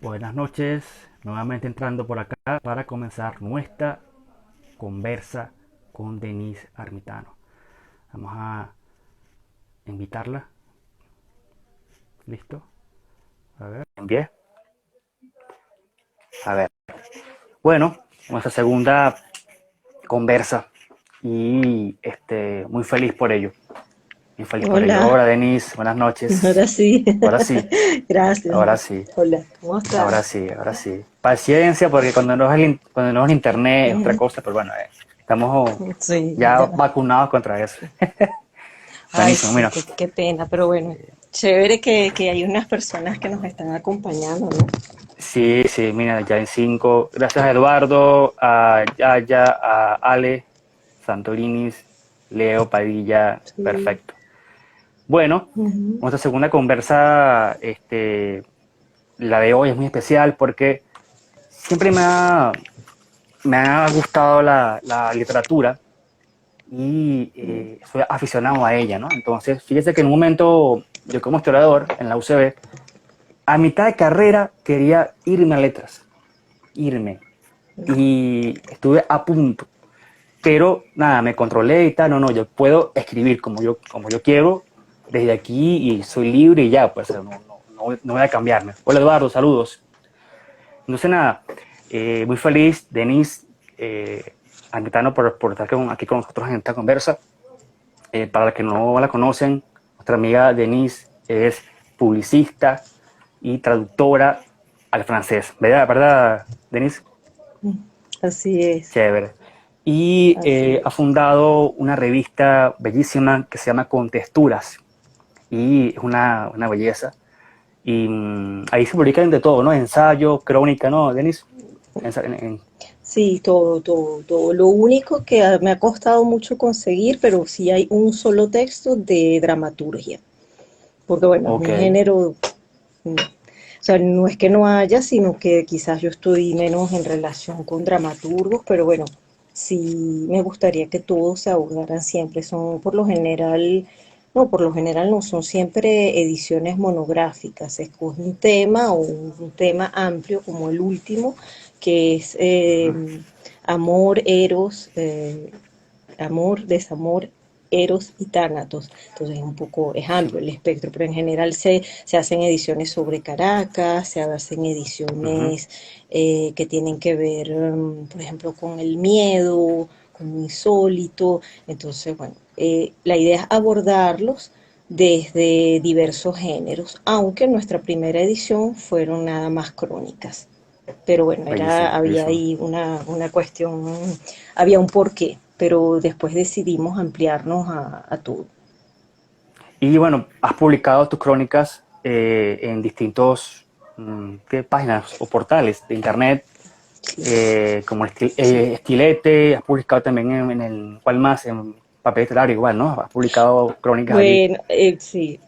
Buenas noches, nuevamente entrando por acá para comenzar nuestra conversa con Denise Armitano. Vamos a invitarla. ¿Listo? A ver. Bien. A ver. Bueno, nuestra segunda conversa y muy feliz por ello. Muy feliz por ello. Hola, Hola Denise, buenas noches. ahora sí. Ahora sí, Gracias. ahora sí, Hola, ¿cómo ahora estás? sí, ahora sí. Paciencia porque cuando no es el internet es otra cosa, pero bueno, estamos Sí, ya ya. vacunados contra eso. Ay, Buenísimo, sí, mira. qué pena, pero bueno, chévere que hay unas personas que nos están acompañando, ¿no? Sí, sí, mira, ya en cinco. Gracias a Eduardo, a Yaya, a Ale, Santolinis, Leo, Padilla, Sí. perfecto. Bueno, Ujú. nuestra segunda conversa, la de hoy es muy especial porque siempre me ha gustado la literatura y soy aficionado a ella, ¿no? Entonces, fíjese que en un momento, yo como historiador en la UCB, a mitad de carrera quería irme a letras, irme. Y estuve a punto, pero nada, me controlé y tal, no, yo puedo escribir como yo quiero desde aquí y soy libre y ya, pues no voy a cambiarme. Hola Eduardo, saludos. Entonces nada, muy feliz, Denise, Angetano, por estar aquí con nosotros en esta conversa. Para los que no la conocen, nuestra amiga Denise es publicista y traductora al francés. ¿Verdad, verdad Denise? Así es, Chévere. Y así ha es. fundado una revista bellísima que se llama Contexturas. Y es una belleza. Y ahí se publican de todo, ¿no? Ensayo, crónica, ¿no, Denis? Sí, todo, todo, todo. Lo único que me ha costado mucho conseguir, pero sí hay un solo texto de dramaturgia, porque bueno, es Ok, un género. O sea, no es que no haya, sino que quizás yo estoy menos en relación con dramaturgos, pero bueno, sí me gustaría que todos se abordaran siempre. Son por lo general no, son siempre ediciones monográficas. Se escoge un tema o un tema amplio como el último, que es amor, eros, amor, desamor, eros y tánatos. Entonces es amplio el espectro, pero en general se hacen ediciones sobre Caracas, se hacen ujú, ediciones que tienen que ver, por ejemplo, con el miedo, con lo insólito. Entonces, bueno, la idea es abordarlos desde diversos géneros, aunque en nuestra primera edición fueron nada más crónicas. Pero bueno, bellísimo, había bellísimo. ahí una cuestión, había un porqué, pero después decidimos ampliarnos a todo. Y bueno, has publicado tus crónicas en distintos ¿qué páginas o portales de internet, Sí, como sí. Estilete, has publicado también en el, ¿cuál más? En papel literario igual, ¿no? Has publicado crónicas allí. Bueno, sí,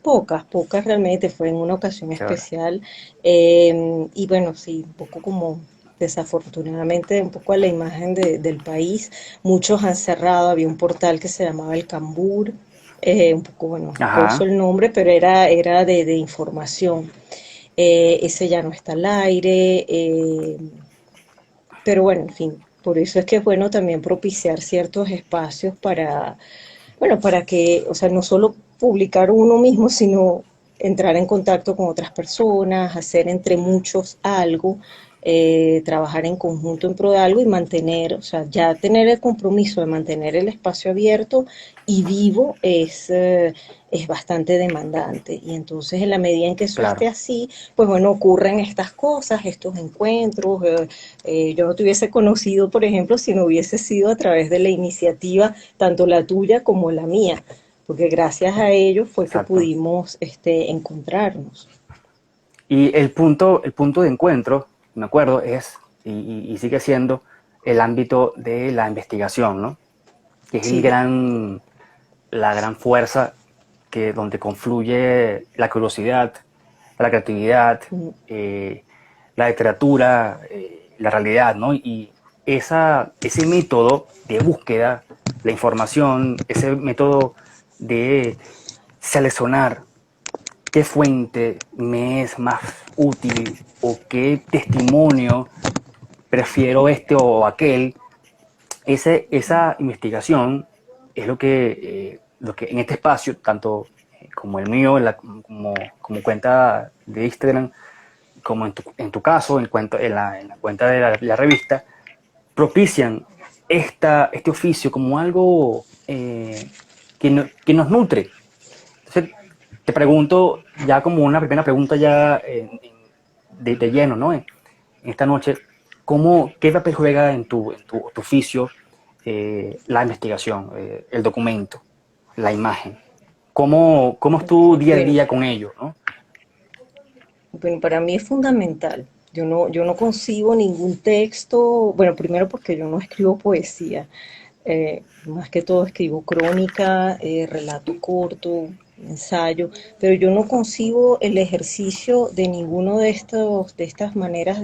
pocas realmente, fue en una ocasión Chévere. especial. Y bueno, sí, un poco como desafortunadamente, un poco a la imagen del país. Muchos han cerrado, había un portal que se llamaba El Cambur, un poco, bueno, jocoso Ajá, el nombre, pero era de información. Ese ya no está al aire, pero bueno, en fin, por eso es que es bueno también propiciar ciertos espacios para, bueno, para que, o sea, no solo publicar uno mismo, sino entrar en contacto con otras personas, hacer entre muchos algo, trabajar en conjunto en pro de algo y mantener, o sea, ya tener el compromiso de mantener el espacio abierto y vivo es bastante demandante. Y entonces, en la medida en que eso esté claro. así, pues bueno, ocurren estas cosas, estos encuentros. Yo no te hubiese conocido, por ejemplo, si no hubiese sido a través de la iniciativa, tanto la tuya como la mía, porque gracias a ello fue que Exacto. pudimos encontrarnos. Y el punto de encuentro, me acuerdo, es, y sigue siendo, el ámbito de la investigación, ¿no? Que es Sí, la gran fuerza donde confluye la curiosidad, la creatividad, mm, eh, la literatura, la realidad, ¿no? Y ese método de búsqueda, la información, ese método de seleccionar qué fuente me es más útil o qué testimonio prefiero este o aquel. Esa investigación es lo que en este espacio, tanto como el mío, como cuenta de Instagram, como en tu caso, en la cuenta de la revista, propician este oficio como algo que nos nutre. Entonces, te pregunto, ya como una primera pregunta ya de lleno, ¿no? En esta noche, ¿qué papel juega tu oficio la investigación, el documento, la imagen? ¿Cómo es tu día a Bueno, día con ello, ¿no? bueno, para mí es fundamental. Yo no concibo ningún texto, bueno, primero porque yo no escribo poesía, más que todo escribo crónica, relato corto, ensayo, pero yo no concibo el ejercicio de ninguno de estas maneras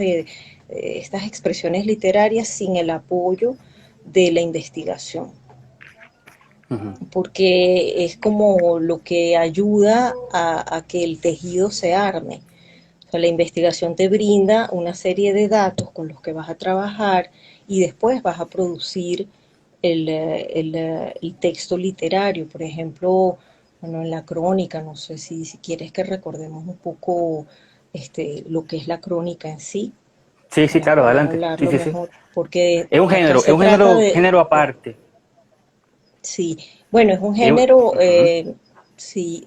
estas expresiones literarias sin el apoyo de la investigación, Ujú. porque es como lo que ayuda a que el tejido se arme. O sea, la investigación te brinda una serie de datos con los que vas a trabajar y después vas a producir el texto literario. Por ejemplo, bueno, en la crónica, no sé si quieres que recordemos un poco lo que es la crónica en sí, Sí, sí, para claro, poder adelante. Sí, hablarlo sí, sí. mejor, porque acá Es se un trata género aparte. sí, bueno, es un Ujú. género, sí,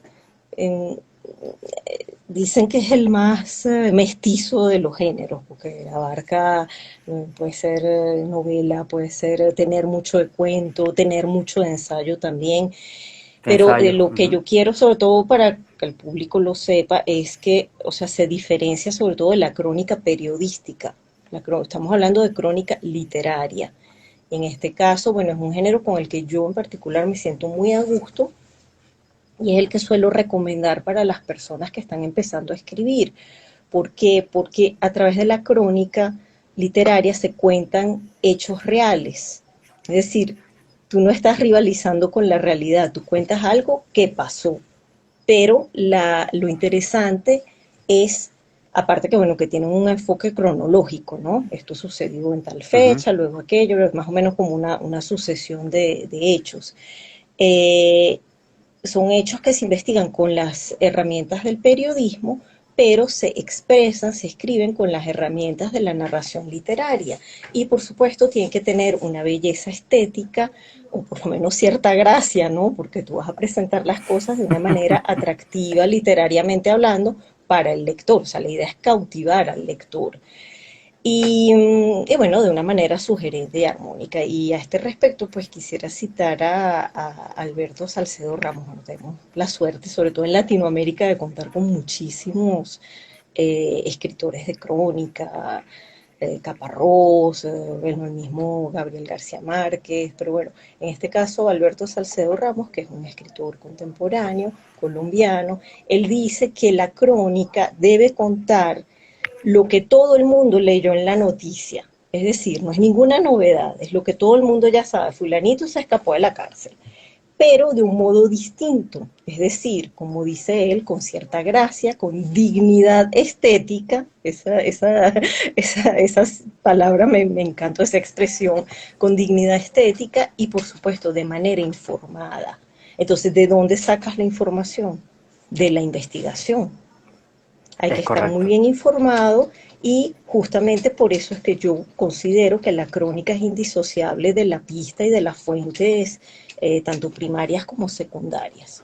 en, dicen que es el más mestizo de los géneros, porque abarca, puede ser novela, puede ser tener mucho de cuento, tener mucho de ensayo también, De pero ensayo. lo que Ujú. yo quiero sobre todo para que el público lo sepa es que, o sea, se diferencia sobre todo de la crónica periodística. Estamos hablando de crónica literaria. En este caso, bueno, es un género con el que yo en particular me siento muy a gusto y es el que suelo recomendar para las personas que están empezando a escribir. ¿Por qué? Porque a través de la crónica literaria se cuentan hechos reales. Es decir, tú no estás rivalizando con la realidad, tú cuentas algo que pasó, pero lo interesante es, aparte que bueno, que tienen un enfoque cronológico, ¿no? Esto sucedió en tal Ujú. fecha, luego aquello, es más o menos como una sucesión de hechos. Eh, Son hechos que se investigan con las herramientas del periodismo, pero se expresan, se escriben con las herramientas de la narración literaria. Y por supuesto tienen que tener una belleza estética o por lo menos cierta gracia, ¿no? Porque tú vas a presentar las cosas de una manera atractiva literariamente hablando para el lector. O sea, la idea es cautivar al lector y bueno, de una manera sugerente y armónica. Y a este respecto, pues quisiera citar a Alberto Salcedo Ramos. Bueno, tenemos la suerte, sobre todo en Latinoamérica, de contar con muchísimos escritores de crónica, Caparrós, bueno, el mismo Gabriel García Márquez, pero bueno, en este caso Alberto Salcedo Ramos, que es un escritor contemporáneo, colombiano, él dice que la crónica debe contar lo que todo el mundo leyó en la noticia. Es decir, no es ninguna novedad, es lo que todo el mundo ya sabe. Fulanito se escapó de la cárcel, pero de un modo distinto. Es decir, como dice él, con cierta gracia, con dignidad estética. Esa palabra me encantó, esa expresión, con dignidad estética y por supuesto de manera informada. Entonces, ¿de dónde sacas la información? De la investigación. Hay que Es estar muy correcto. bien informado y justamente por eso es que yo considero que la crónica es indisociable de la pista y de las fuentes, tanto primarias como secundarias.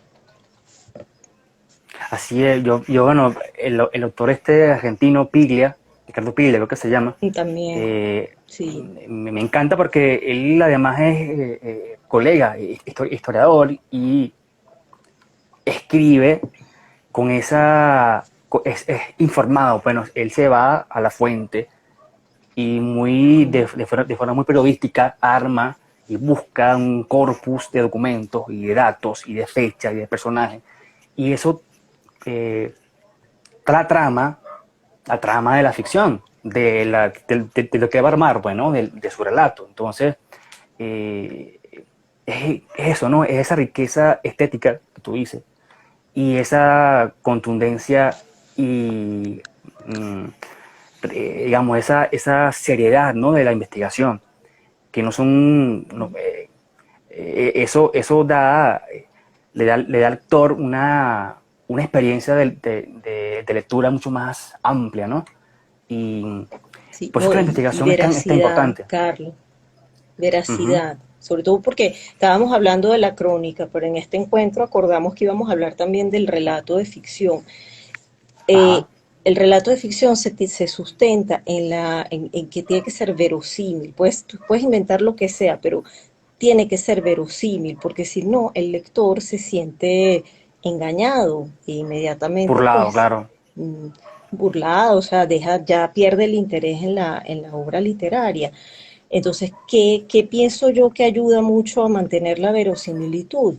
Así es, bueno, el autor este argentino, Piglia, Ricardo Piglia, creo que se llama, Y también, sí, me encanta porque él además es colega, historiador, y escribe con es informado, bueno, él se va a la fuente y de forma muy periodística arma y busca un corpus de documentos y de datos y de fechas y de personajes. Y eso eh, la trama, la trama de la ficción, de lo que va a armar, bueno, de su relato. Entonces, eh, es eso, ¿no? Es esa riqueza estética que tú dices, y esa contundencia y, mm, digamos, esa seriedad, ¿no? De la investigación, que no son, no, eso da, le da al lector una experiencia de lectura mucho más amplia, ¿no? Y Sí, por eso es no, que la y investigación es tan veracidad, importante. Carlos, Ujú. veracidad, sobre todo porque estábamos hablando de la crónica, pero en este encuentro acordamos que íbamos a hablar también del relato de ficción. Ajá, eh, el relato de ficción se sustenta en que tiene que ser verosímil. Pues tú puedes inventar lo que sea, pero tiene que ser verosímil, porque si no, el lector se siente engañado e inmediatamente, burlado, pues, claro. mm, burlado, o sea, ya pierde el interés en la obra literaria. Entonces, ¿qué pienso yo que ayuda mucho a mantener la verosimilitud?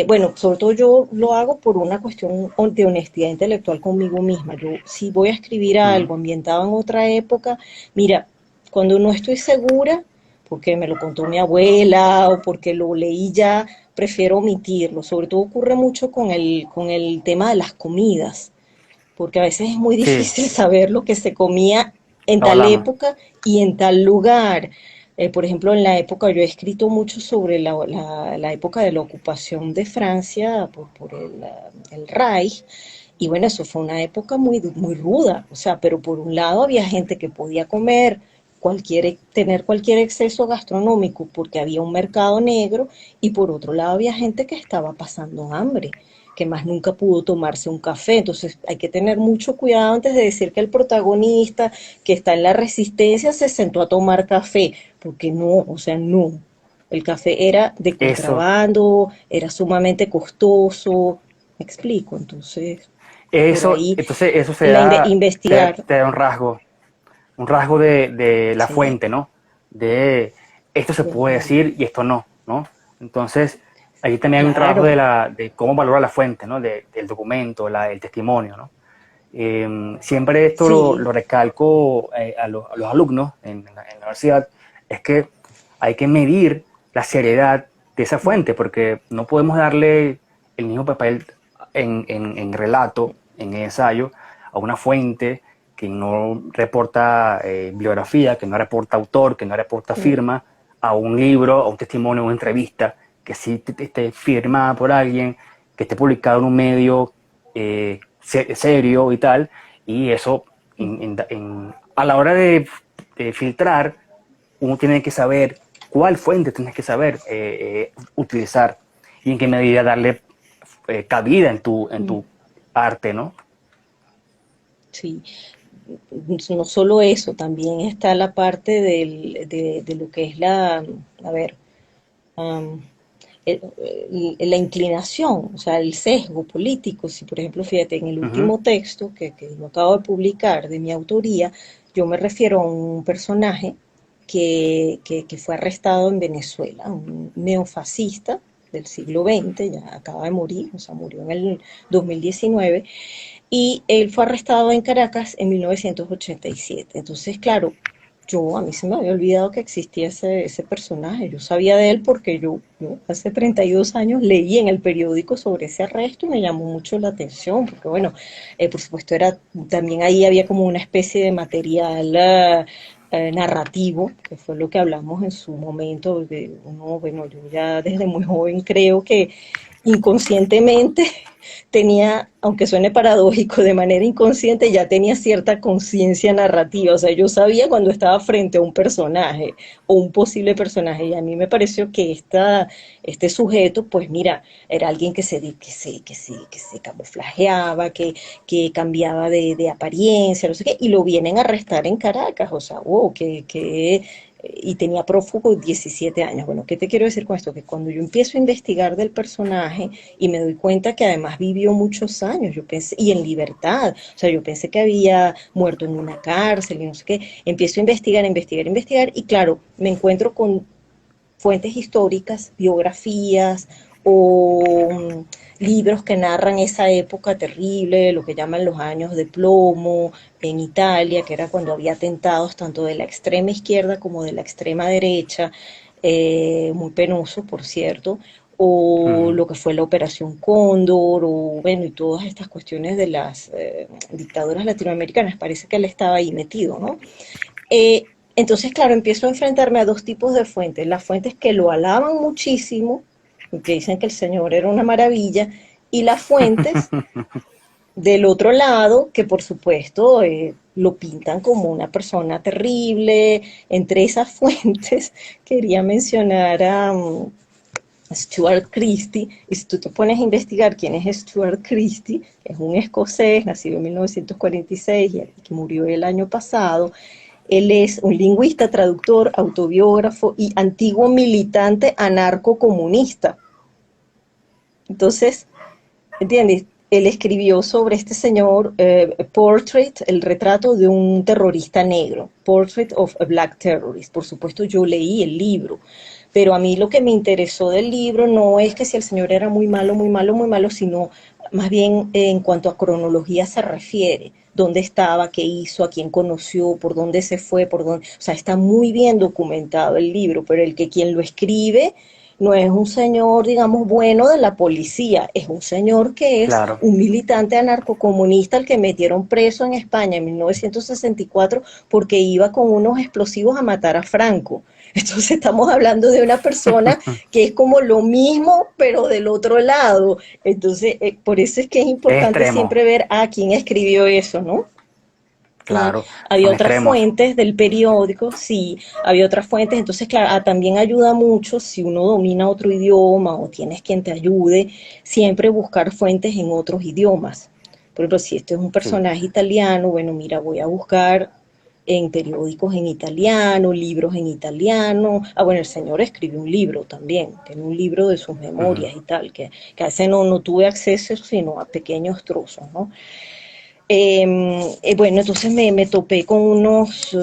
Bueno, sobre todo yo lo hago por una cuestión de honestidad intelectual conmigo misma. Yo, si voy a escribir Ujú. algo ambientado en otra época, mira, cuando no estoy segura, porque me lo contó mi abuela o porque lo leí ya, prefiero omitirlo. Sobre todo ocurre mucho con el tema de las comidas, porque a veces es muy Sí, difícil saber lo que se comía en lo tal hablamos. época y en tal lugar. Por ejemplo, en la época, yo he escrito mucho sobre la época de la ocupación de Francia por el Reich, y bueno, eso fue una época muy ruda, o sea, pero por un lado había gente que podía comer tener cualquier exceso gastronómico porque había un mercado negro, y por otro lado había gente que estaba pasando hambre, que más nunca pudo tomarse un café. Entonces hay que tener mucho cuidado antes de decir que el protagonista que está en la resistencia se sentó a tomar café, porque no, o sea, no. El café era de Eso, contrabando, era sumamente costoso, me explico. Entonces, por ahí entonces eso se da, investigar, te da un rasgo de la sí, fuente, ¿no? De esto se puede total, decir y esto no, ¿no? Entonces, ahí también hay un trabajo claro, de cómo valorar la fuente, ¿no? Del documento, el testimonio, ¿no? Siempre esto sí, lo recalco a los alumnos en la universidad, es que hay que medir la seriedad de esa fuente, porque no podemos darle el mismo papel en relato, en ensayo, a una fuente que no reporta bibliografía, que no reporta autor, que no reporta firma, a un libro, a un testimonio, a una entrevista, que sí esté firmada por alguien, que esté publicado en un medio serio y tal, y eso a la hora de filtrar, uno tiene que saber cuál fuente tienes que saber utilizar y en qué medida darle cabida en tu arte, ¿no? sí. No solo eso, también está la parte de lo que es a ver, um, la inclinación, o sea, el sesgo político. Si, por ejemplo, fíjate, en el Ujú. último texto que yo acabo de publicar de mi autoría, yo me refiero a un personaje que fue arrestado en Venezuela, un neofascista del siglo XX, ya acaba de morir, o sea, murió en el 2019, y él fue arrestado en Caracas en 1987. Entonces, claro, a mí se me había olvidado que existía ese personaje. Yo sabía de él porque yo hace 32 años leí en el periódico sobre ese arresto y me llamó mucho la atención, porque bueno, por supuesto también ahí había como una especie de material narrativo, que fue lo que hablamos en su momento, de uno, bueno, yo ya desde muy joven creo que inconscientemente tenía, aunque suene paradójico, de manera inconsciente ya tenía cierta conciencia narrativa. O sea, yo sabía cuando estaba frente a un personaje o un posible personaje, y a mí me pareció que este sujeto, pues mira, era alguien que se camuflajeaba, que cambiaba de apariencia, no sé qué, y lo vienen a arrestar en Caracas. O sea, wow, y tenía prófugo 17 años. Bueno, ¿qué te quiero decir con esto? Que cuando yo empiezo a investigar del personaje y me doy cuenta que además vivió muchos años, yo pensé, y en libertad, o sea, yo pensé que había muerto en una cárcel y no sé qué, empiezo a investigar, investigar, investigar, y claro, me encuentro con fuentes históricas, biografías o libros que narran esa época terrible, lo que llaman los años de plomo en Italia, que era cuando había atentados tanto de la extrema izquierda como de la extrema derecha, muy penoso, por cierto, o Ujú. lo que fue la Operación Cóndor, o bueno, y todas estas cuestiones de las dictaduras latinoamericanas, parece que él estaba ahí metido, ¿no? Entonces, claro, empiezo a enfrentarme a dos tipos de fuentes, las fuentes que lo alaban muchísimo, que dicen que el Señor era una maravilla, y las fuentes del otro lado, que por supuesto lo pintan como una persona terrible. Entre esas fuentes quería mencionar a Stuart Christie, y si tú te pones a investigar quién es Stuart Christie, es un escocés, nacido en 1946 y que murió el año pasado. Él es un lingüista, traductor, autobiógrafo y antiguo militante anarcocomunista. Entonces, ¿entiendes? Él escribió sobre este señor Portrait, el retrato de un terrorista negro, Portrait of a Black Terrorist. Por supuesto, yo leí el libro, pero a mí lo que me interesó del libro no es que si el señor era muy malo, muy malo, muy malo, sino más bien en cuanto a cronología se refiere, dónde estaba, qué hizo, a quién conoció, por dónde se fue, por dónde, o sea, está muy bien documentado el libro, pero el que quien lo escribe no es un señor, digamos, bueno de la policía, es un señor que es Claro. un militante anarcocomunista al que metieron preso en España en 1964 porque iba con unos explosivos a matar a Franco. Entonces estamos hablando de una persona que es como lo mismo, pero del otro lado. Entonces, por eso es que es Es importante extremo, siempre ver a quién escribió eso, ¿no? claro, Había son otras extremos. fuentes del periódico, sí, había otras fuentes, entonces claro, también ayuda mucho si uno domina otro idioma o tienes quien te ayude, siempre buscar fuentes en otros idiomas. Por ejemplo, si este es un Sí. personaje italiano, bueno, mira, voy a buscar en periódicos en italiano, libros en italiano. Ah, bueno, el señor escribió un libro también, tiene un libro de sus Ujú. memorias y tal, que a ese no tuve acceso, sino a pequeños trozos, ¿no? Bueno, entonces me topé con unos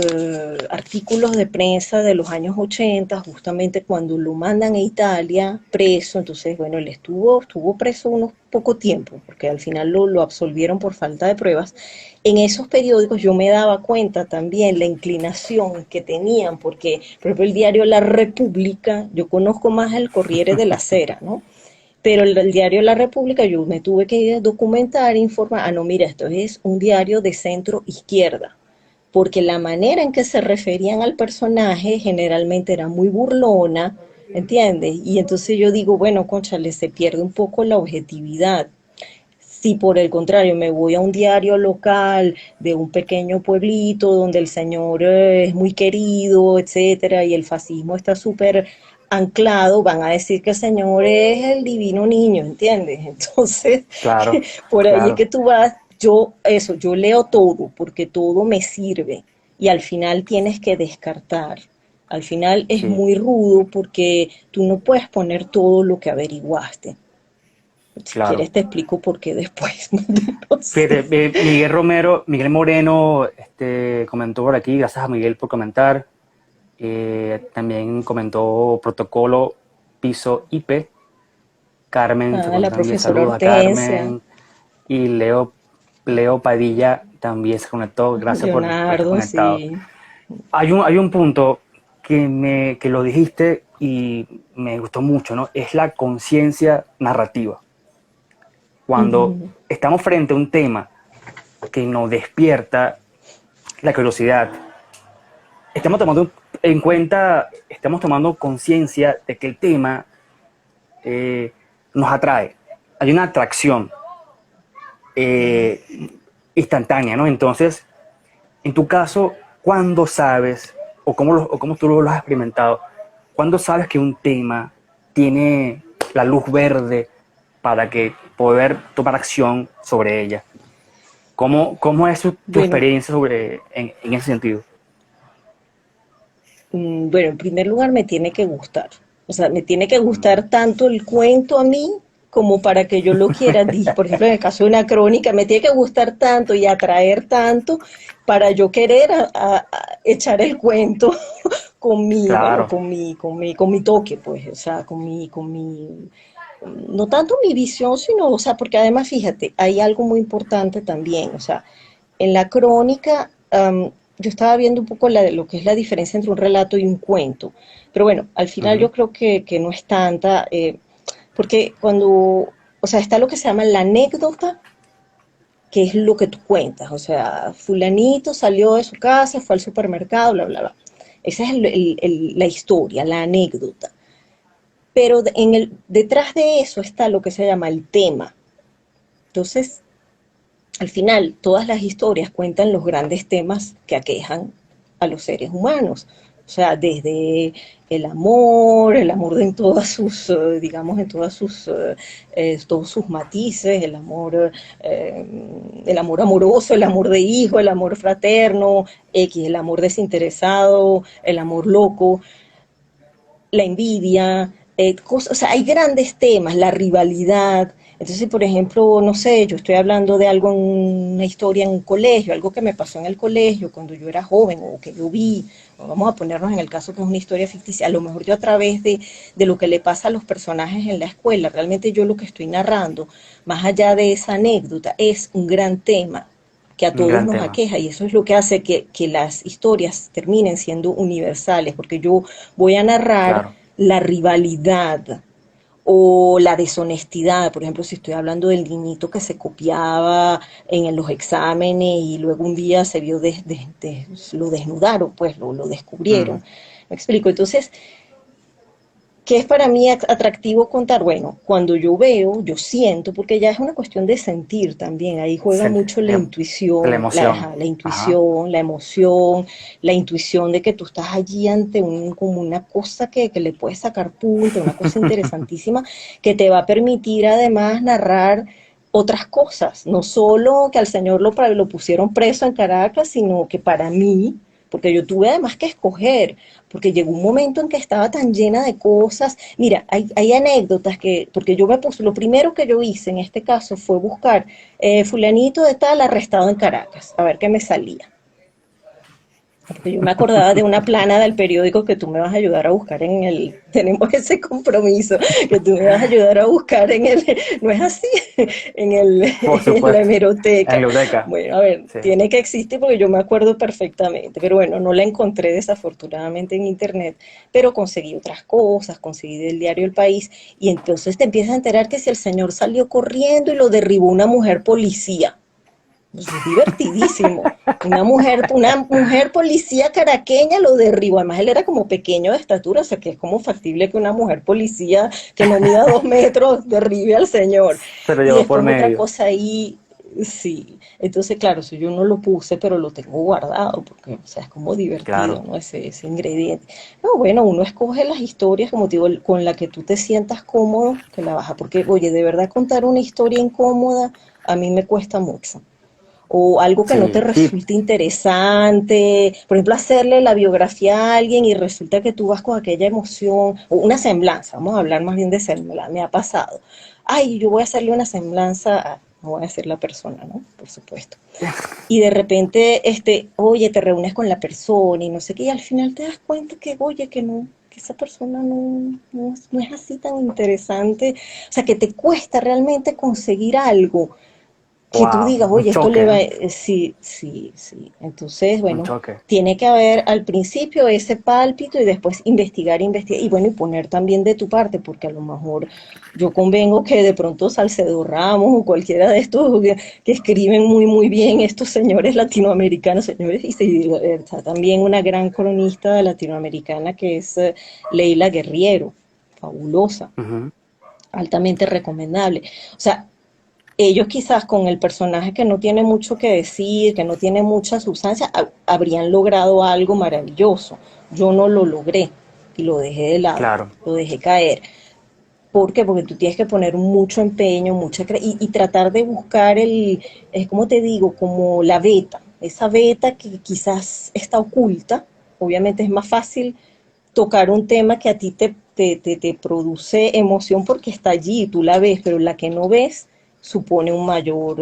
artículos de prensa de los años 80, justamente cuando lo mandan a Italia preso. Entonces, bueno, él estuvo preso unos poco tiempo, porque al final lo absolvieron por falta de pruebas. En esos periódicos yo me daba cuenta también la inclinación que tenían, porque, por ejemplo, el diario La República, yo conozco más el Corriere de la Sera, ¿no? Pero el diario La República yo me tuve que documentar, informar, no, mira, esto es un diario de centro izquierda, porque la manera en que se referían al personaje generalmente era muy burlona, ¿entiendes? Y entonces yo digo, bueno, cónchale, se pierde un poco la objetividad. Si por el contrario me voy a un diario local de un pequeño pueblito donde el señor es muy querido, etcétera, y el fascismo está súper anclado, van a decir que el señor es el divino niño, ¿entiendes? Entonces, Claro, por ahí es claro, que tú vas, yo leo todo, porque todo me sirve, y al final tienes que descartar. Al final es sí, muy rudo porque tú no puedes poner todo lo que averiguaste. Si claro. quieres te explico por qué después. No sé. Fíjate, Miguel Romero, Miguel Moreno, comentó por aquí, gracias a Miguel por comentar. También comentó protocolo piso IP. Carmen se Ah, la conectó también, profesora saludos a Hortensia, Carmen. Y Leo Padilla también se conectó, gracias por estar Leonardo, conectado. sí. Hay un punto que lo dijiste y me gustó mucho, ¿no? Es la conciencia narrativa. Cuando Ujú. estamos frente a un tema que nos despierta la curiosidad, estamos tomando en cuenta, estamos tomando conciencia de que el tema nos atrae. Hay una atracción eh, instantánea, ¿no? Entonces, en tu caso, ¿cuándo sabes, o cómo tú lo has experimentado, cuándo sabes que un tema tiene la luz verde para que poder tomar acción sobre ella? ¿Cómo es tu Bueno, experiencia en ese sentido? bueno, en primer lugar me tiene que gustar. O sea, me tiene que Ujú. gustar tanto el cuento a mí como para que yo lo quiera. Por ejemplo, en el caso de una crónica, me tiene que gustar tanto y atraer tanto para yo querer echar el cuento con mi, bueno, Claro, con mi toque, pues, o sea, no tanto mi visión, sino, o sea, porque además, fíjate, hay algo muy importante también, o sea, en la crónica, yo estaba viendo un poco lo que es la diferencia entre un relato y un cuento, pero bueno, al final ujú, yo creo que no es tanta. Porque cuando, o sea, está lo que se llama la anécdota, que es lo que tú cuentas. O sea, fulanito salió de su casa, fue al supermercado, bla, bla, bla. Esa es la historia, la anécdota. Pero detrás de eso está lo que se llama el tema. Entonces, al final, todas las historias cuentan los grandes temas que aquejan a los seres humanos. O sea, desde el amor en todas sus, digamos, en todas sus, todos sus matices, eh, el amor amoroso, el amor de hijo, el amor fraterno, el amor desinteresado, el amor loco, la envidia, cosas, o sea, hay grandes temas, la rivalidad. Entonces, por ejemplo, no sé, yo estoy hablando de algo en una historia en un colegio, algo que me pasó en el colegio cuando yo era joven o que yo vi, o vamos a ponernos en el caso que es una historia ficticia, a lo mejor yo a través de lo que le pasa a los personajes en la escuela, realmente yo lo que estoy narrando, más allá de esa anécdota, es un gran tema que a Un todos gran nos tema. aqueja y eso es lo que hace que las historias terminen siendo universales, porque yo voy a narrar Claro. la rivalidad o la deshonestidad. Por ejemplo, si estoy hablando del niñito que se copiaba en los exámenes y luego un día se vio, lo desnudaron, pues lo Mm. descubrieron. ¿Me explico? Entonces, ¿qué es para mí atractivo contar? Bueno, cuando yo veo, yo siento, porque ya es una cuestión de sentir también, ahí juega Se- mucho la de la intuición, emoción. la Ajá. intuición, la emoción, la intuición de que tú estás allí ante como una cosa que le puedes sacar punta, una cosa interesantísima, que te va a permitir además narrar otras cosas, no solo que al señor lo pusieron preso en Caracas, sino que para mí, porque yo tuve además que escoger, porque llegó un momento en que estaba tan llena de cosas. Mira, hay anécdotas que, porque yo me puse, lo primero que yo hice en este caso fue buscar fulanito de tal arrestado en Caracas, a ver qué me salía. Porque yo me acordaba de una plana del periódico que tú me vas a ayudar a buscar en el, tenemos ese compromiso, que tú me vas a ayudar a buscar en el, no es así, en el, Por en la supuesto. En hemeroteca. la biblioteca. Bueno, a ver, Sí. tiene que existir porque yo me acuerdo perfectamente, pero bueno, no la encontré desafortunadamente en internet, pero conseguí otras cosas, conseguí del diario El País, y entonces te empiezas a enterar que si el señor salió corriendo y lo derribó una mujer policía. Eso es divertidísimo. Una mujer policía caraqueña lo derribó. Además, él era como pequeño de estatura, o sea que es como factible que una mujer policía que no mida 2 metros derribe al señor. Se lo Y llevó por después otra medio. cosa ahí, sí. Entonces, claro, eso yo no lo puse, pero lo tengo guardado, porque, o sea, es como divertido, Claro. ¿no? Ese ingrediente. No, bueno, uno escoge las historias, como te digo, con la que tú te sientas cómodo, que la baja. Porque, oye, de verdad contar una historia incómoda, a mí me cuesta mucho o algo que no te Sí, sí. resulte interesante, por ejemplo, hacerle la biografía a alguien y resulta que tú vas con aquella emoción, o una semblanza, vamos a hablar más bien de semblanza, me ha pasado, ay, yo voy a hacerle una semblanza, no voy a ser la persona, ¿no? Por supuesto. Y de repente, oye, te reúnes con la persona y no sé qué, y al final te das cuenta que, oye, que no, que esa persona no es así tan interesante, o sea, que te cuesta realmente conseguir algo que tú Wow. digas, Un oye, esto le choque, va, ¿eh? sí, sí, sí. Entonces, Un bueno, choque. tiene que haber al principio ese pálpito y después investigar, investigar, y bueno, y poner también de tu parte, porque a lo mejor yo convengo que de pronto Salcedo Ramos o cualquiera de estos que escriben muy, muy bien, estos señores latinoamericanos, señores, y sí, está también una gran cronista latinoamericana que es Leila Guerriero, fabulosa, Ujú. altamente recomendable. O sea, ellos quizás con el personaje que no tiene mucho que decir, que no tiene mucha sustancia, habrían logrado algo maravilloso. Yo no lo logré y lo dejé de lado, Claro. lo dejé caer. ¿Por qué? Porque tú tienes que poner mucho empeño, y tratar de buscar ¿cómo te digo? Como la beta, esa beta que quizás está oculta. Obviamente es más fácil tocar un tema que a ti te produce emoción porque está allí, tú la ves, pero la que no ves supone un mayor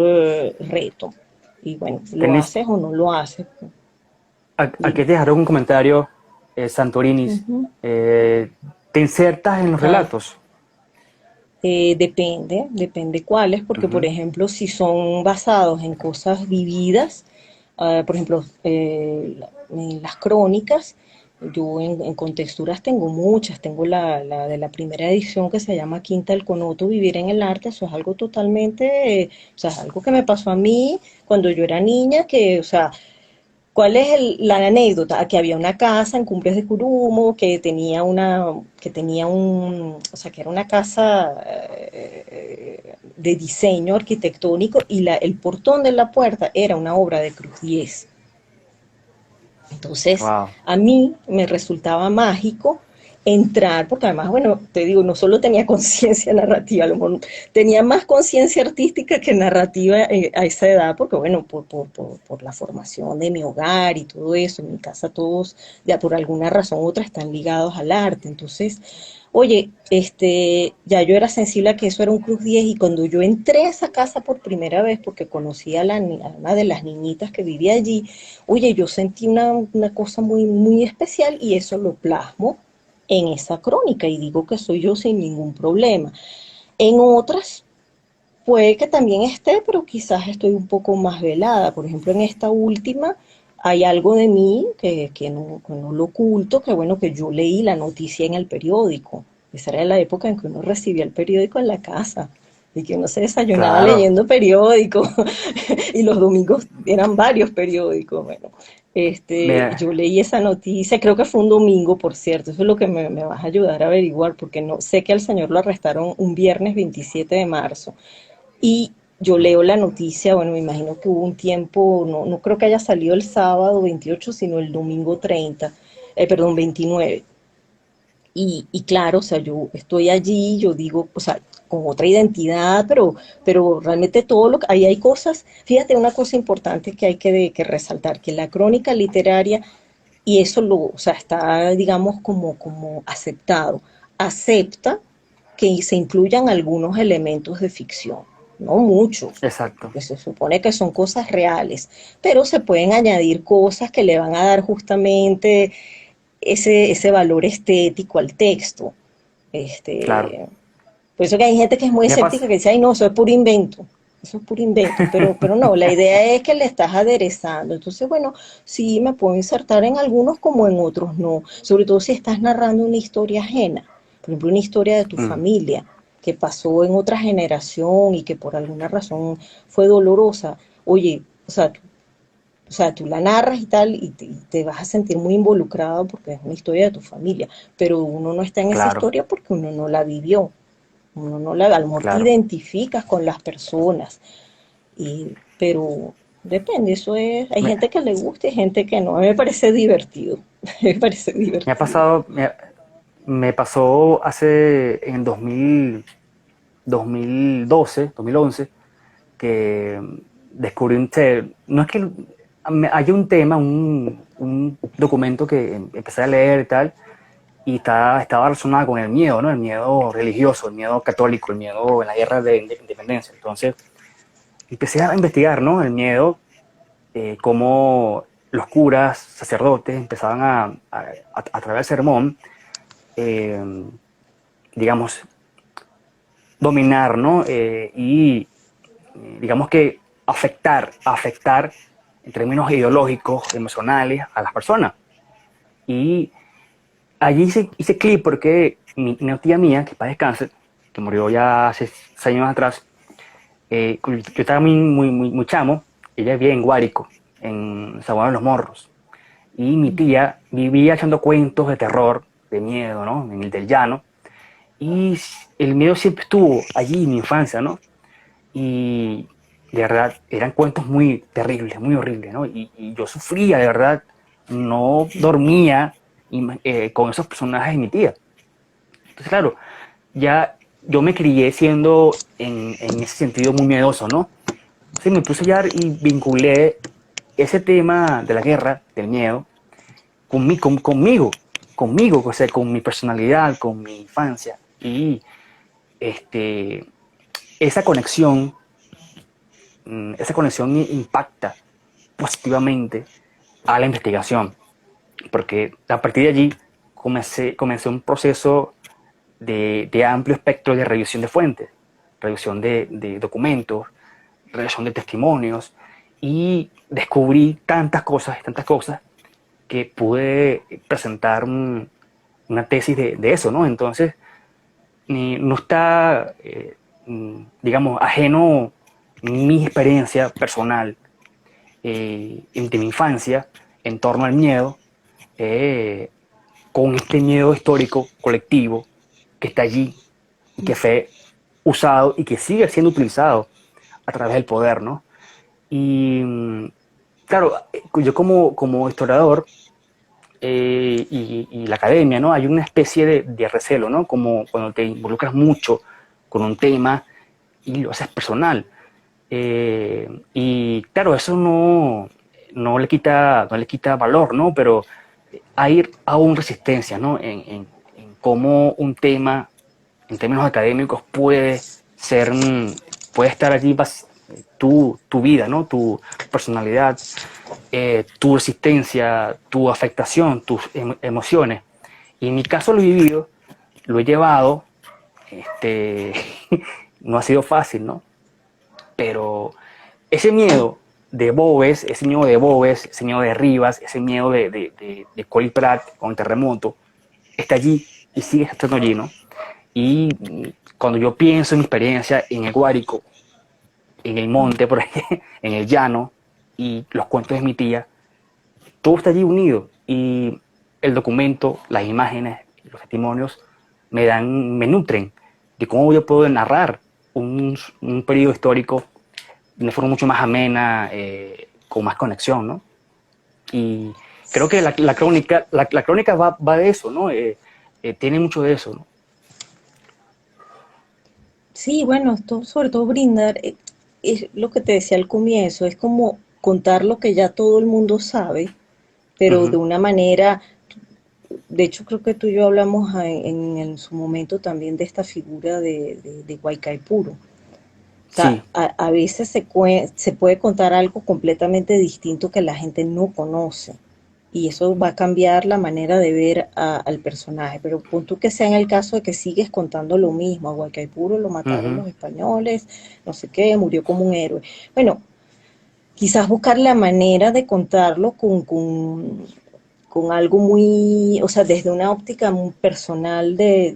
reto. Y bueno, lo Tenis, haces o no lo haces. aquí Dime. te dejaré un comentario, Santorinis. Ujú. ¿Te insertas en los Ah, relatos? depende cuáles, porque por Ujú. ejemplo, si son basados en cosas vividas, por ejemplo, en las crónicas, Yo en contexturas tengo muchas, tengo la de la primera edición que se llama Quinta El Conoto, Vivir en el Arte, eso es algo totalmente, o sea, es algo que me pasó a mí cuando yo era niña, que, o sea, ¿cuál es la anécdota? Que había una casa en Cumbres de Curumo que tenía o sea, que era una casa de diseño arquitectónico y el portón de la puerta era una obra de Cruz Diez. Entonces, Wow. a mí me resultaba mágico entrar, porque además, bueno, te digo, no solo tenía conciencia narrativa, a lo mejor tenía más conciencia artística que narrativa a esa edad, porque bueno, por la formación de mi hogar y todo eso, en mi casa todos, ya por alguna razón u otra, están ligados al arte. Entonces, oye, ya yo era sensible a que eso era un Cruz 10 y cuando yo entré a esa casa por primera vez, porque conocí a una de las niñitas que vivía allí, oye, yo sentí una cosa muy, muy especial y eso lo plasmo en esa crónica y digo que soy yo sin ningún problema. En otras puede que también esté, pero quizás estoy un poco más velada. Por ejemplo, en esta última hay algo de mí que no lo oculto, que bueno, que yo leí la noticia en el periódico. Esa era la época en que uno recibía el periódico en la casa y que uno se desayunaba Claro. leyendo periódico y los domingos eran varios periódicos. Bueno, Mira, yo leí esa noticia, creo que fue un domingo, por cierto, eso es lo que me vas a ayudar a averiguar, porque no sé que al señor lo arrestaron un viernes 27 de marzo y yo leo la noticia, bueno, me imagino que hubo un tiempo, no creo que haya salido el sábado 28, sino el domingo 30, perdón, 29. Y claro, o sea, yo estoy allí, yo digo, o sea, con otra identidad, pero realmente todo lo que, ahí hay cosas, fíjate, una cosa importante que hay que resaltar, que la crónica literaria, y eso o sea, está, digamos, como aceptado, acepta que se incluyan algunos elementos de ficción, no muchos, exacto. porque se supone que son cosas reales, pero se pueden añadir cosas que le van a dar justamente ese valor estético al texto. Claro. Este, por eso que hay gente que es muy Me escéptica pasa. que dice, ay no, eso es puro invento. Eso es puro invento, pero no, la idea es que le estás aderezando. Entonces, bueno, sí me puedo insertar en algunos como en otros no. Sobre todo si estás narrando una historia ajena. Por ejemplo, una historia de tu Mm, familia que pasó en otra generación y que por alguna razón fue dolorosa. Oye, o sea, tú la narras y tal, y te vas a sentir muy involucrado porque es una historia de tu familia, pero uno no está en esa claro, historia porque uno no la vivió, uno no la, a lo mejor te claro. identificas con las personas, pero depende, eso es, hay Me, gente que le gusta y gente que no, a mí me parece divertido, me parece me ha divertido. pasado, me pasó hace en 2000, 2012, 2011, que descubrí no es que hay un tema, un documento que empecé a leer y tal, y estaba relacionado con el miedo, ¿no? El miedo religioso, el miedo católico, el miedo en la guerra de independencia. Entonces, empecé a investigar, ¿no? El miedo, cómo los curas, sacerdotes, empezaban a través del sermón, eh, digamos, dominar, ¿no? Digamos que afectar en términos ideológicos, emocionales a las personas. Y allí hice clic porque una tía mía, que para descanse, que murió ya hace 6 años atrás, yo estaba muy chamo, ella vivía en Guárico, en San Juan de los Morros, y mi tía vivía echando cuentos de terror, de miedo, ¿no? En el del llano, y el miedo siempre estuvo allí en mi infancia, ¿no? Y de verdad eran cuentos muy terribles, muy horribles, ¿no? Y yo sufría, de verdad, no dormía con esos personajes de mi tía. Entonces, claro, ya yo me crié siendo en ese sentido muy miedoso, ¿no? Entonces me puse ya y vinculé ese tema de la guerra, del miedo, conmigo, o sea, con mi personalidad, con mi infancia. Y este, esa conexión, esa conexión impacta positivamente a la investigación, porque a partir de allí comencé un proceso de amplio espectro de revisión de fuentes, revisión de documentos, revisión de testimonios, y descubrí tantas cosas, que pude presentar una tesis de eso, ¿no? Entonces, no está, digamos, ajeno mi experiencia personal de mi infancia en torno al miedo, eh, con este miedo histórico colectivo que está allí y que fue usado y que sigue siendo utilizado a través del poder, ¿no? Y claro, yo como historiador y la academia, ¿no? Hay una especie de recelo, ¿no? Como cuando te involucras mucho con un tema y lo haces personal. Y claro, eso no le quita valor, ¿no? Pero hay aún resistencia, ¿no? En cómo un tema, en términos académicos, puede estar allí tu vida, ¿no? Tu personalidad, tu resistencia, tu afectación, tus emociones. Y en mi caso lo he vivido, lo he llevado, este, no ha sido fácil, ¿no? Pero ese miedo ese miedo de Rivas, ese miedo de Colly Prat con el terremoto, está allí y sigue estando allí, ¿no? Y cuando yo pienso en mi experiencia en el Guárico, en el monte, por ahí, en el llano, y los cuentos de mi tía, todo está allí unido. Y el documento, las imágenes, los testimonios me nutren de cómo yo puedo narrar un periodo histórico de una forma mucho más amena, con más conexión, ¿no? Y creo que la crónica va de eso, ¿no? Tiene mucho de eso, ¿no? Sí, bueno, esto sobre todo brindar, es lo que te decía al comienzo, es como contar lo que ya todo el mundo sabe, pero de Ujú. una manera, de hecho creo que tú y yo hablamos en su momento también de esta figura de Guaycaipuro. O sea, Sí, a veces se puede contar algo completamente distinto que la gente no conoce. Y eso va a cambiar la manera de ver al personaje. Pero pon tú que sea en el caso de que sigues contando lo mismo. A Guaycaipuro lo mataron ujú, los españoles, no sé qué, murió como un héroe. Bueno, quizás buscar la manera de contarlo con algo muy, o sea, desde una óptica muy personal de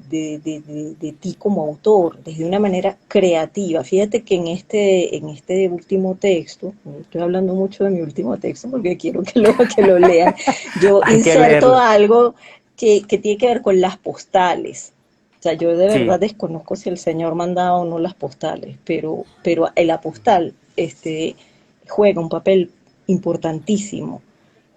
ti como autor, desde una manera creativa. Fíjate que en este último texto, estoy hablando mucho de mi último texto porque quiero que lo lean, yo hay que inserto leerlo. algo que tiene que ver con las postales. O sea, yo de verdad Sí, desconozco si el señor mandaba o no las postales, pero el apostal juega un papel importantísimo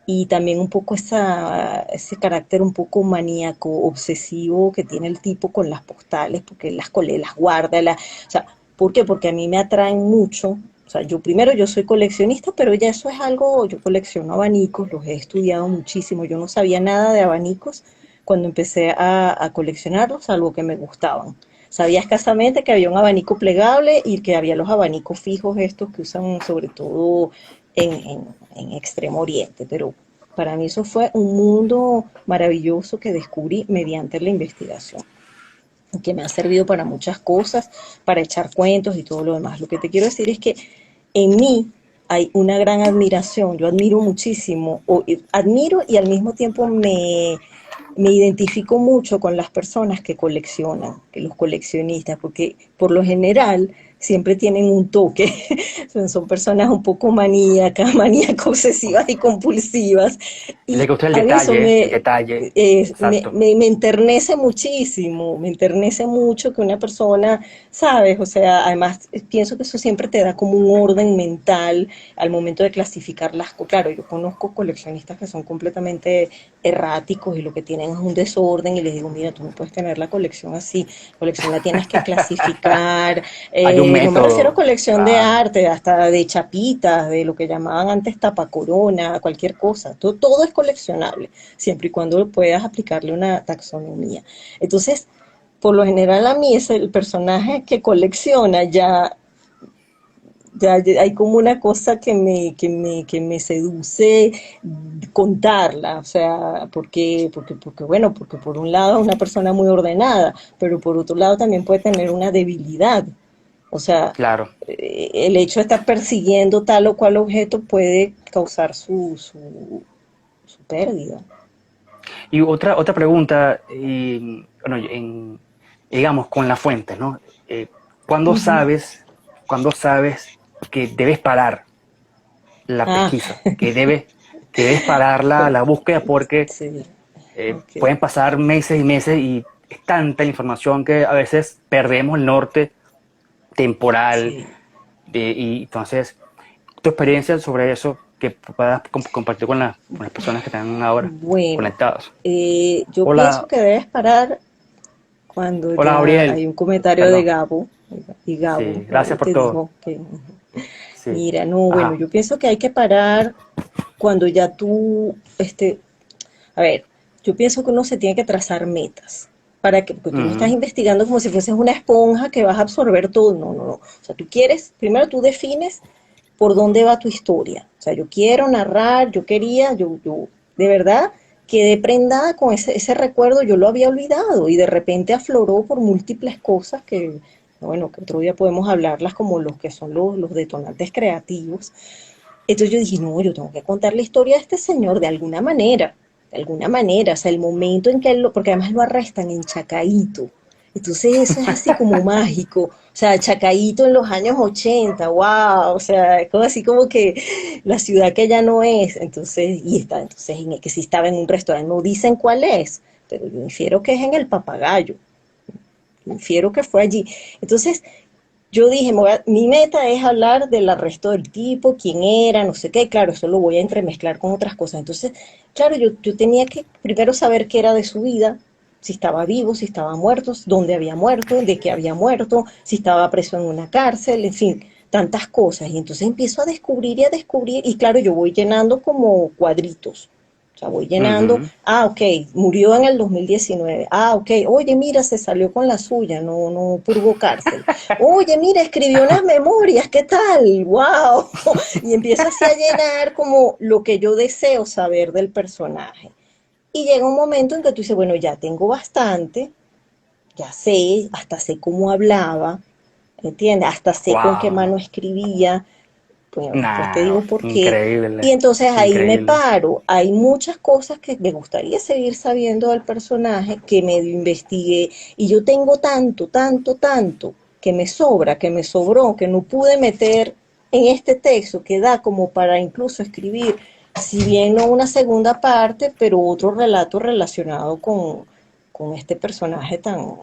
y también un poco ese carácter un poco maníaco, obsesivo que tiene el tipo con las postales, porque las guarda, o sea, ¿por qué? Porque a mí me atraen mucho. O sea, yo soy coleccionista, pero ya eso es algo, yo colecciono abanicos, los he estudiado muchísimo, yo no sabía nada de abanicos cuando empecé a coleccionarlos, salvo que me gustaban. Sabía escasamente que había un abanico plegable y que había los abanicos fijos estos que usan sobre todo en Extremo Oriente, pero para mí eso fue un mundo maravilloso que descubrí mediante la investigación, que me ha servido para muchas cosas, para echar cuentos y todo lo demás. Lo que te quiero decir es que en mí hay una gran admiración, yo admiro muchísimo, admiro y al mismo tiempo me identifico mucho con las personas que coleccionan, que los coleccionistas, porque por lo general siempre tienen un toque, son personas un poco maníacas, maníacas obsesivas y compulsivas, le y gusta a mí eso el detalle, exacto. me enternece muchísimo, me enternece mucho que una persona, ¿sabes? O sea, además pienso que eso siempre te da como un orden mental al momento de clasificar las cosas. Claro, yo conozco coleccionistas que son completamente erráticos y lo que tienen es un desorden y les digo, mira, tú no puedes tener la colección así, la colección la tienes que clasificar, Hay un no me refiero a método, colección de claro, arte, hasta de chapitas, de lo que llamaban antes tapacorona, cualquier cosa, todo es coleccionable, siempre y cuando puedas aplicarle una taxonomía. Entonces, por lo general a mí es el personaje que colecciona ya hay como una cosa que me seduce contarla, o sea, porque por un lado es una persona muy ordenada, pero por otro lado también puede tener una debilidad. O sea, claro. el hecho de estar persiguiendo tal o cual objeto puede causar su su pérdida. Y otra pregunta, bueno, digamos, con la fuente, ¿no? ¿Cuándo Ujú. sabes, cuándo sabes que debes parar la Ah, pesquisa, que debes parar la búsqueda porque sí, ok. pueden pasar meses y meses y es tanta la información que a veces perdemos el norte temporal Sí, y entonces tu experiencia sobre eso que puedas compartir con las personas que están ahora bueno, conectados. yo pienso Hola, que debes parar cuando hola ya Gabriel, hay un comentario de perdón. Gabo, y Sí, Gabo gracias por te todo. dijo que, Sí, mira, no, bueno, ajá. yo pienso que hay que parar cuando ya tú, a ver, yo pienso que uno se tiene que trazar metas. Para que, porque tú no estás Ujú. investigando como si fueses una esponja que vas a absorber todo. No, no, no. O sea, tú quieres, primero tú defines por dónde va tu historia. O sea, yo quiero narrar, yo quería, yo de verdad quedé prendada con ese recuerdo, yo lo había olvidado y de repente afloró por múltiples cosas que, bueno, que otro día podemos hablarlas como los que son los detonantes creativos. Entonces yo dije, no, yo tengo que contar la historia de este señor de alguna manera, o sea, el momento en que él porque además lo arrestan en Chacaíto. Entonces eso es así como mágico, o sea, Chacaíto en los años 80, wow, o sea, es como así como que la ciudad que ya no es, entonces, y está, entonces en el que sí estaba en un restaurante, no dicen cuál es, pero yo infiero que es en el Papagayo, infiero que fue allí. Entonces, yo dije, mi meta es hablar del arresto del tipo, quién era, no sé qué, claro, eso lo voy a entremezclar con otras cosas. Entonces, claro, yo tenía que primero saber qué era de su vida, si estaba vivo, si estaba muerto, dónde había muerto, de qué había muerto, si estaba preso en una cárcel, en fin, tantas cosas. Y entonces empiezo a descubrir, y claro, yo voy llenando como cuadritos. O sea, voy llenando, Ujú. ok, murió en el 2019, ok, oye, mira, se salió con la suya, no, no purgó cárcel. Oye, mira, escribió unas memorias, ¿qué tal? ¡Wow! Y empiezo así a llenar como lo que yo deseo saber del personaje. Y llega un momento en que tú dices, bueno, ya tengo bastante, ya sé, hasta sé cómo hablaba, ¿entiendes? Hasta sé con qué mano Wow. escribía, bueno, después te Nah, digo por qué. Y increíble, entonces ahí me increíble. paro. Hay muchas cosas que me gustaría seguir sabiendo del personaje, que medio investigué. Y yo tengo tanto, tanto, tanto, que me sobra, que me sobró, que no pude meter en este texto, que da como para incluso escribir, si bien no una segunda parte, pero otro relato relacionado con este personaje tan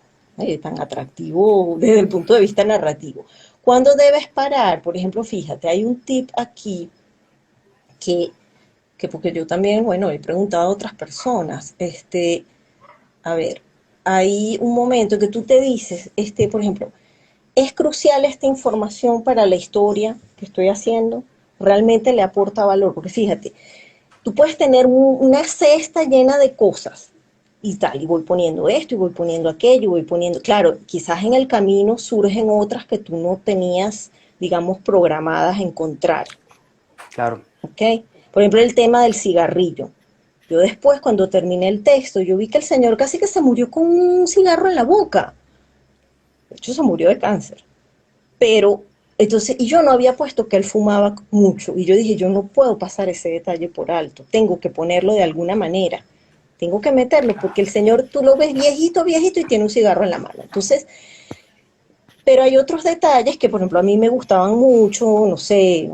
atractivo desde el punto de vista narrativo. ¿Cuándo debes parar? Por ejemplo, fíjate, hay un tip aquí que, que porque yo también, bueno, he preguntado a otras personas, a ver, hay un momento que tú te dices, por ejemplo, ¿es crucial esta información para la historia que estoy haciendo? ¿Realmente le aporta valor? Porque fíjate, tú puedes tener una cesta llena de cosas y tal, y voy poniendo esto, y voy poniendo aquello, y voy poniendo, claro, quizás en el camino surgen otras que tú no tenías, digamos, programadas a encontrar, Claro. ¿ok? Por ejemplo, el tema del cigarrillo. Yo después, cuando terminé el texto, yo vi que el señor casi que se murió con un cigarro en la boca. De hecho, se murió de cáncer. Pero, entonces, y yo no había puesto que él fumaba mucho. Y yo dije, yo no puedo pasar ese detalle por alto. Tengo que ponerlo de alguna manera. Tengo que meterlo porque el señor, tú lo ves viejito, viejito y tiene un cigarro en la mano. Entonces, pero hay otros detalles que, por ejemplo, a mí me gustaban mucho, no sé,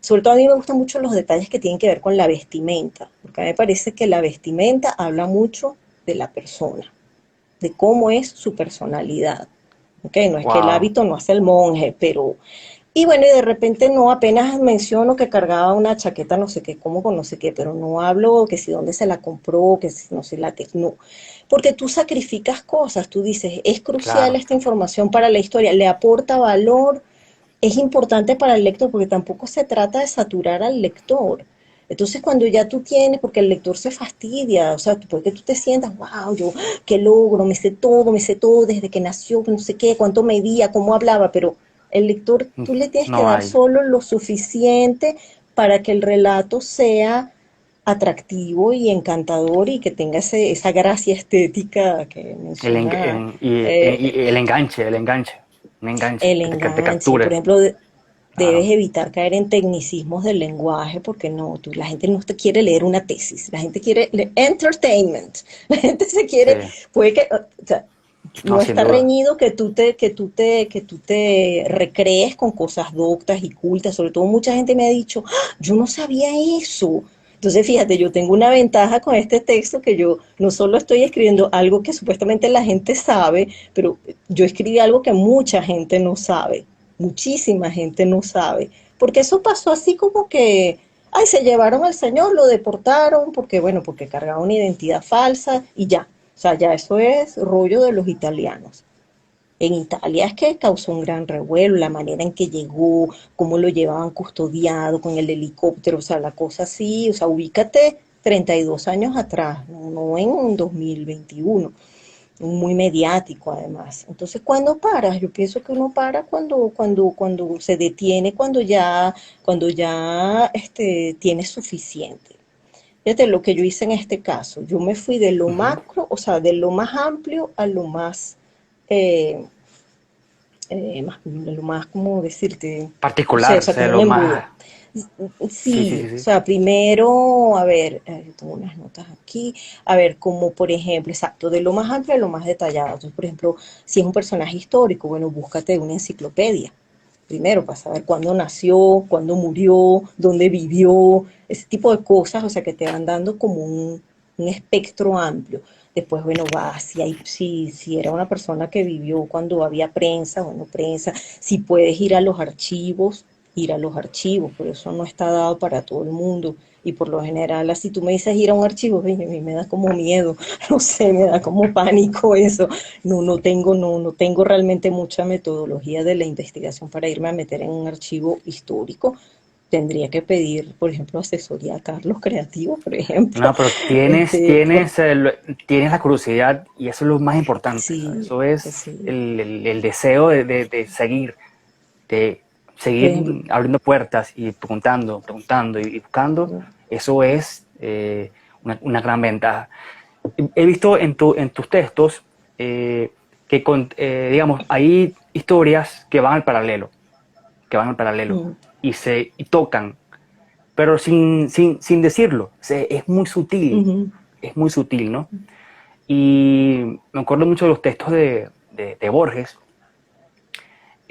sobre todo a mí me gustan mucho los detalles que tienen que ver con la vestimenta, porque a mí me parece que la vestimenta habla mucho de la persona, de cómo es su personalidad. Okay, no es que el Wow. hábito no hace el monje, pero... Y bueno, y de repente no, apenas menciono que cargaba una chaqueta no sé qué, como con no sé qué, pero no hablo que si dónde se la compró, que si no sé la que... No, porque tú sacrificas cosas, tú dices, es crucial Claro. esta información para la historia, le aporta valor, es importante para el lector, porque tampoco se trata de saturar al lector. Entonces, cuando ya tú tienes, porque el lector se fastidia, o sea, porque tú te sientas, wow, yo qué logro, me sé todo desde que nació, no sé qué, cuánto medía, cómo hablaba, pero el lector, tú le tienes que No dar hay. solo lo suficiente para que el relato sea atractivo y encantador y que tenga esa gracia estética que menciona Y eh, el enganche, un enganche el que te enganche. Por capture. ejemplo, debes claro, evitar caer en tecnicismos del lenguaje porque no, la gente no te quiere leer una tesis, la gente quiere entertainment, la gente se sí, quiere, puede que, o sea, no, no sin está duda. reñido que tú te recrees con cosas doctas y cultas. Sobre todo mucha gente me ha dicho, "Ah, yo no sabía eso". Entonces, fíjate, yo tengo una ventaja con este texto que yo no solo estoy escribiendo algo que supuestamente la gente sabe, pero yo escribí algo que mucha gente no sabe, muchísima gente no sabe, porque eso pasó así como que, ay, se llevaron al señor, lo deportaron, porque bueno, porque cargaba una identidad falsa y ya. O sea, ya eso es rollo de los italianos. En Italia es que causó un gran revuelo, la manera en que llegó, cómo lo llevaban custodiado con el helicóptero, o sea, la cosa así, o sea, ubícate 32 años atrás, no en 2021, muy mediático además. Entonces, ¿cuándo paras? Yo pienso que uno para cuando se detiene, cuando ya tienes suficiente. Fíjate lo que yo hice en este caso. Yo me fui de lo Ujú. macro, o sea, de lo más amplio a eh, lo más, ¿cómo decirte? No sé, o Particular, o sea, sea, como un lo embudo. más, sí, sí, Sí, sí, o sí. sea, primero, a ver, yo tengo unas notas aquí, a ver, como por ejemplo, exacto, de lo más amplio a lo más detallado. Entonces, por ejemplo, si es un personaje histórico, bueno, búscate una enciclopedia. Primero, para saber cuándo nació, cuándo murió, dónde vivió, ese tipo de cosas, o sea, que te van dando como un espectro amplio. Después, bueno, va, si era una persona que vivió cuando había prensa, bueno, prensa, si puedes ir a los archivos, pero eso no está dado para todo el mundo. Y por lo general, así tú me dices ir a un archivo, a mí me da como miedo, no sé, me da como pánico eso. No tengo realmente mucha metodología de la investigación para irme a meter en un archivo histórico. Tendría que pedir, por ejemplo, asesoría a Carlos Creativo, por ejemplo. No, pero tienes, Este, por, tienes, tienes la curiosidad y eso es lo más importante, ¿sabes? sí, Eso pues es sí. el deseo de Por seguir ejemplo, abriendo puertas y preguntando, preguntando y buscando. Eso es una gran ventaja. He visto en tus textos que, digamos, hay historias que van al paralelo mm, y tocan, pero sin decirlo. ujú, Es muy sutil, ¿no? Y me acuerdo mucho de los textos de Borges,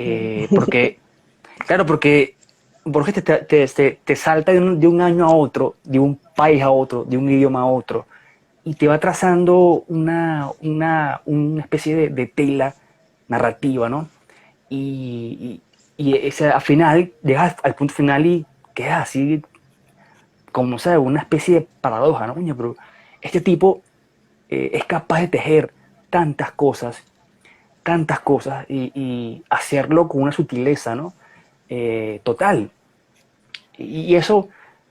claro. porque, claro, porque Borges te salta de un año a otro, de un país a otro, de un idioma a otro, y te va trazando una especie de tela narrativa, ¿no? Y ese, al final, llegas al punto final y quedas así, como, ¿sabes? Una especie de paradoja, ¿no? Coño, pero este tipo es capaz de tejer tantas tantas cosas y hacerlo con una sutileza, ¿no? Total. Y eso,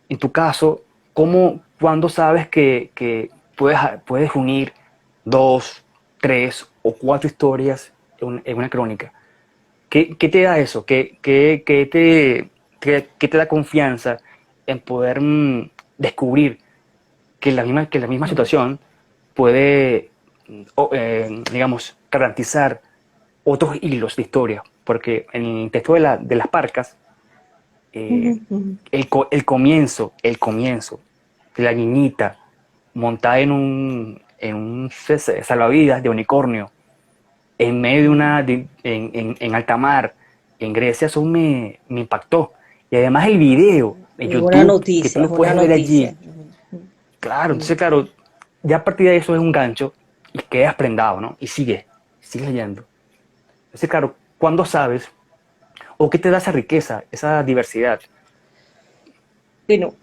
en tu caso, cuándo sabes que puedes unir dos, tres o cuatro historias en una crónica? ¿Qué te da eso? ¿Qué te da confianza en poder descubrir que la misma situación puede, digamos, garantizar otros hilos de historia? Porque en el texto de las parcas, Ujú, eh, ujú. el comienzo de la niñita montada en un salvavidas de unicornio en medio de en alta mar, en Grecia, eso me impactó. Y además el video de YouTube, que tú Es lo una puedes ver noticia. allí, claro, Mm. entonces, claro, ya a partir de eso es un gancho y quedas prendado, ¿no? Y sigues leyendo. Entonces, claro, ¿cuándo sabes o qué te da esa riqueza, esa diversidad? Bueno,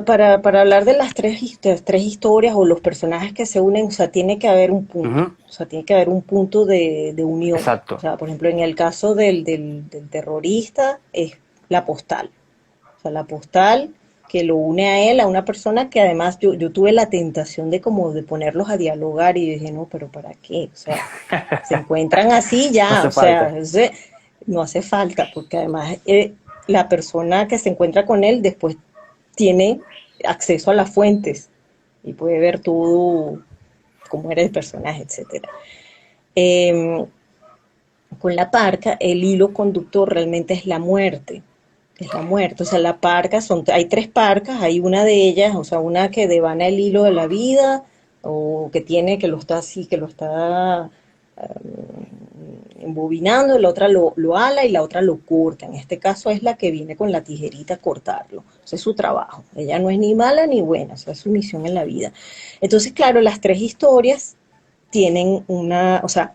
para hablar de las tres historias o los personajes que se unen, o sea, tiene que haber un punto, Ujú, o sea, tiene que haber un punto de unión. O exacto. sea, por ejemplo, en el caso del terrorista es la postal. O sea, la postal que lo une a él, a una persona que además yo tuve la tentación de como de ponerlos a dialogar y dije, no, pero ¿para qué? O sea, se encuentran así No ya, hace o sea, falta. no hace falta, porque además la persona que se encuentra con él después tiene acceso a las fuentes y puede ver todo cómo era el personaje, etcétera. Eh, con la parca, el hilo conductor realmente es la muerte. Es la muerte. O sea, la parca hay tres parcas, hay una de ellas, o sea, una que devana el hilo de la vida, o que tiene, que lo está así, que lo está embobinando, la otra lo ala y la otra lo corta. En este caso es la que viene con la tijerita a cortarlo. Ese es su trabajo. Ella no es ni mala ni buena, esa es su misión en la vida. Entonces, claro, las tres historias tienen una, o sea,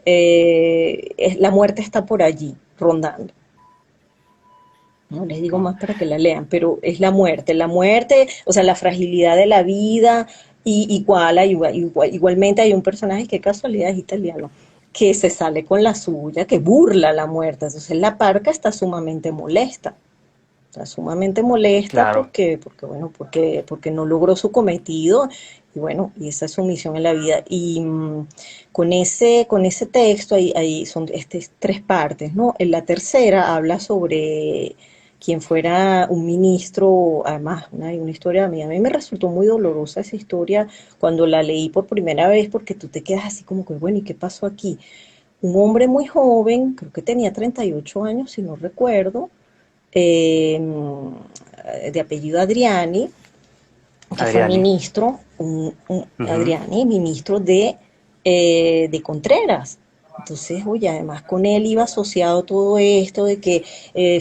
la muerte está por allí, rondando. No les digo ¿no? más para que la lean, pero es la muerte, o sea, la fragilidad de la vida, y igualmente hay un personaje que casualidad es italiano, que se sale con la suya, que burla la muerte. Entonces la parca está sumamente molesta Claro, porque no logró su cometido, y bueno, y esa es su misión en la vida. Y con ese texto son tres partes, ¿no? En la tercera habla sobre quien fuera un ministro, además, una historia mía. A mí me resultó muy dolorosa esa historia cuando la leí por primera vez, porque tú te quedas así como que, bueno, ¿y qué pasó aquí? Un hombre muy joven, creo que tenía 38 años, si no recuerdo, eh, de apellido Adriani, que fue Adriani. ministro, Ujú. Adriani, ministro de Contreras. Entonces, oye, además con él iba asociado todo esto de que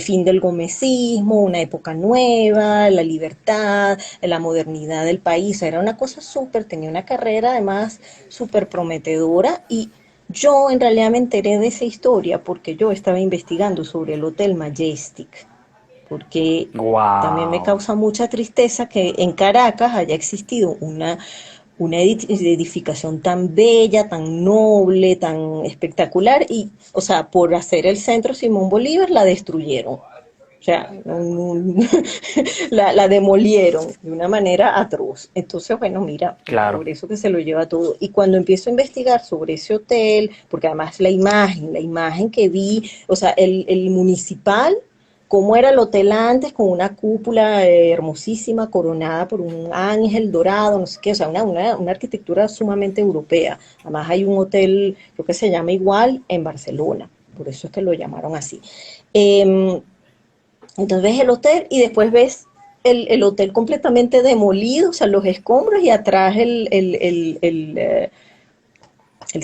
fin del gomecismo, una época nueva, la libertad, la modernidad del país. O sea, era una cosa súper, tenía una carrera además súper prometedora, y yo en realidad me enteré de esa historia porque yo estaba investigando sobre el Hotel Majestic, porque también me Wow. causa mucha tristeza que en Caracas haya existido una edificación tan bella, tan noble, tan espectacular, y, o sea, por hacer el centro Simón Bolívar la destruyeron. O sea, la demolieron de una manera atroz. Entonces, bueno, mira, Claro. por eso que se lo lleva todo. Y cuando empiezo a investigar sobre ese hotel, porque además la imagen que vi, o sea, el municipal, cómo era el hotel antes, con una cúpula hermosísima, coronada por un ángel dorado, no sé qué, o sea, una arquitectura sumamente europea. Además hay un hotel, creo que se llama igual, en Barcelona, por eso es que lo llamaron así. Entonces ves el hotel y después ves el hotel completamente demolido, o sea, los escombros, y atrás el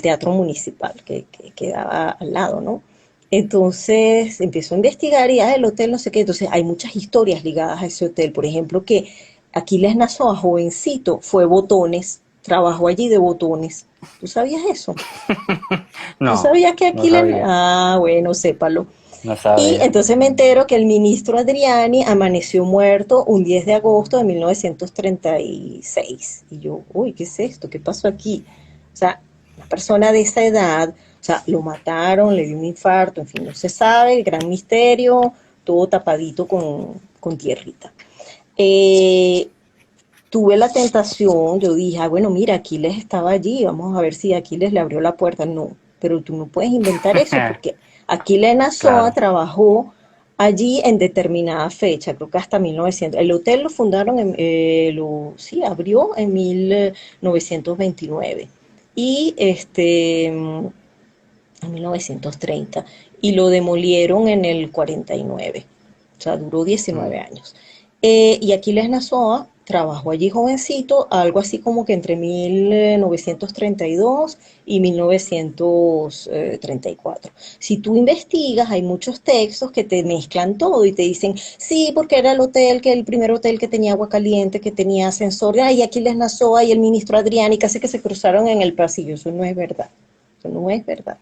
teatro municipal que quedaba al lado, ¿no? Entonces empiezo a investigar y el hotel no sé qué. Entonces hay muchas historias ligadas a ese hotel. Por ejemplo, que Aquiles Nazoa, jovencito, fue botones, trabajó allí de botones. ¿Tú sabías eso? ¿No No, sabías que no Aquiles? sabía. Ah, bueno, sépalo. No Y sabía. entonces me entero que el ministro Adriani amaneció muerto un 10 de agosto de 1936. Y yo, uy, ¿qué es esto? ¿Qué pasó aquí? O sea, una persona de esa edad, o sea, lo mataron, le dio un infarto, en fin, no se sabe, el gran misterio, todo tapadito con tierrita. Eh, Tuve la tentación, yo dije, bueno, mira, Aquiles estaba allí, vamos a ver si Aquiles le abrió la puerta. No, pero tú no puedes inventar eso, porque Aquiles Nazoa Claro. trabajó allí en determinada fecha, creo que hasta 1900. El hotel lo fundaron, sí, abrió en 1929, y en 1930, y lo demolieron en el 49. O sea, duró Mm. 19 años. Y Aquiles Nazoa trabajó allí jovencito, algo así como que entre 1932 y 1934. Si tú investigas, hay muchos textos que te mezclan todo y te dicen, sí, porque era el primer hotel que tenía agua caliente, que tenía ascensor, y Aquiles Nazoa y el ministro Adrián, y casi que se cruzaron en el pasillo. Eso no es verdad. Eso no es verdad.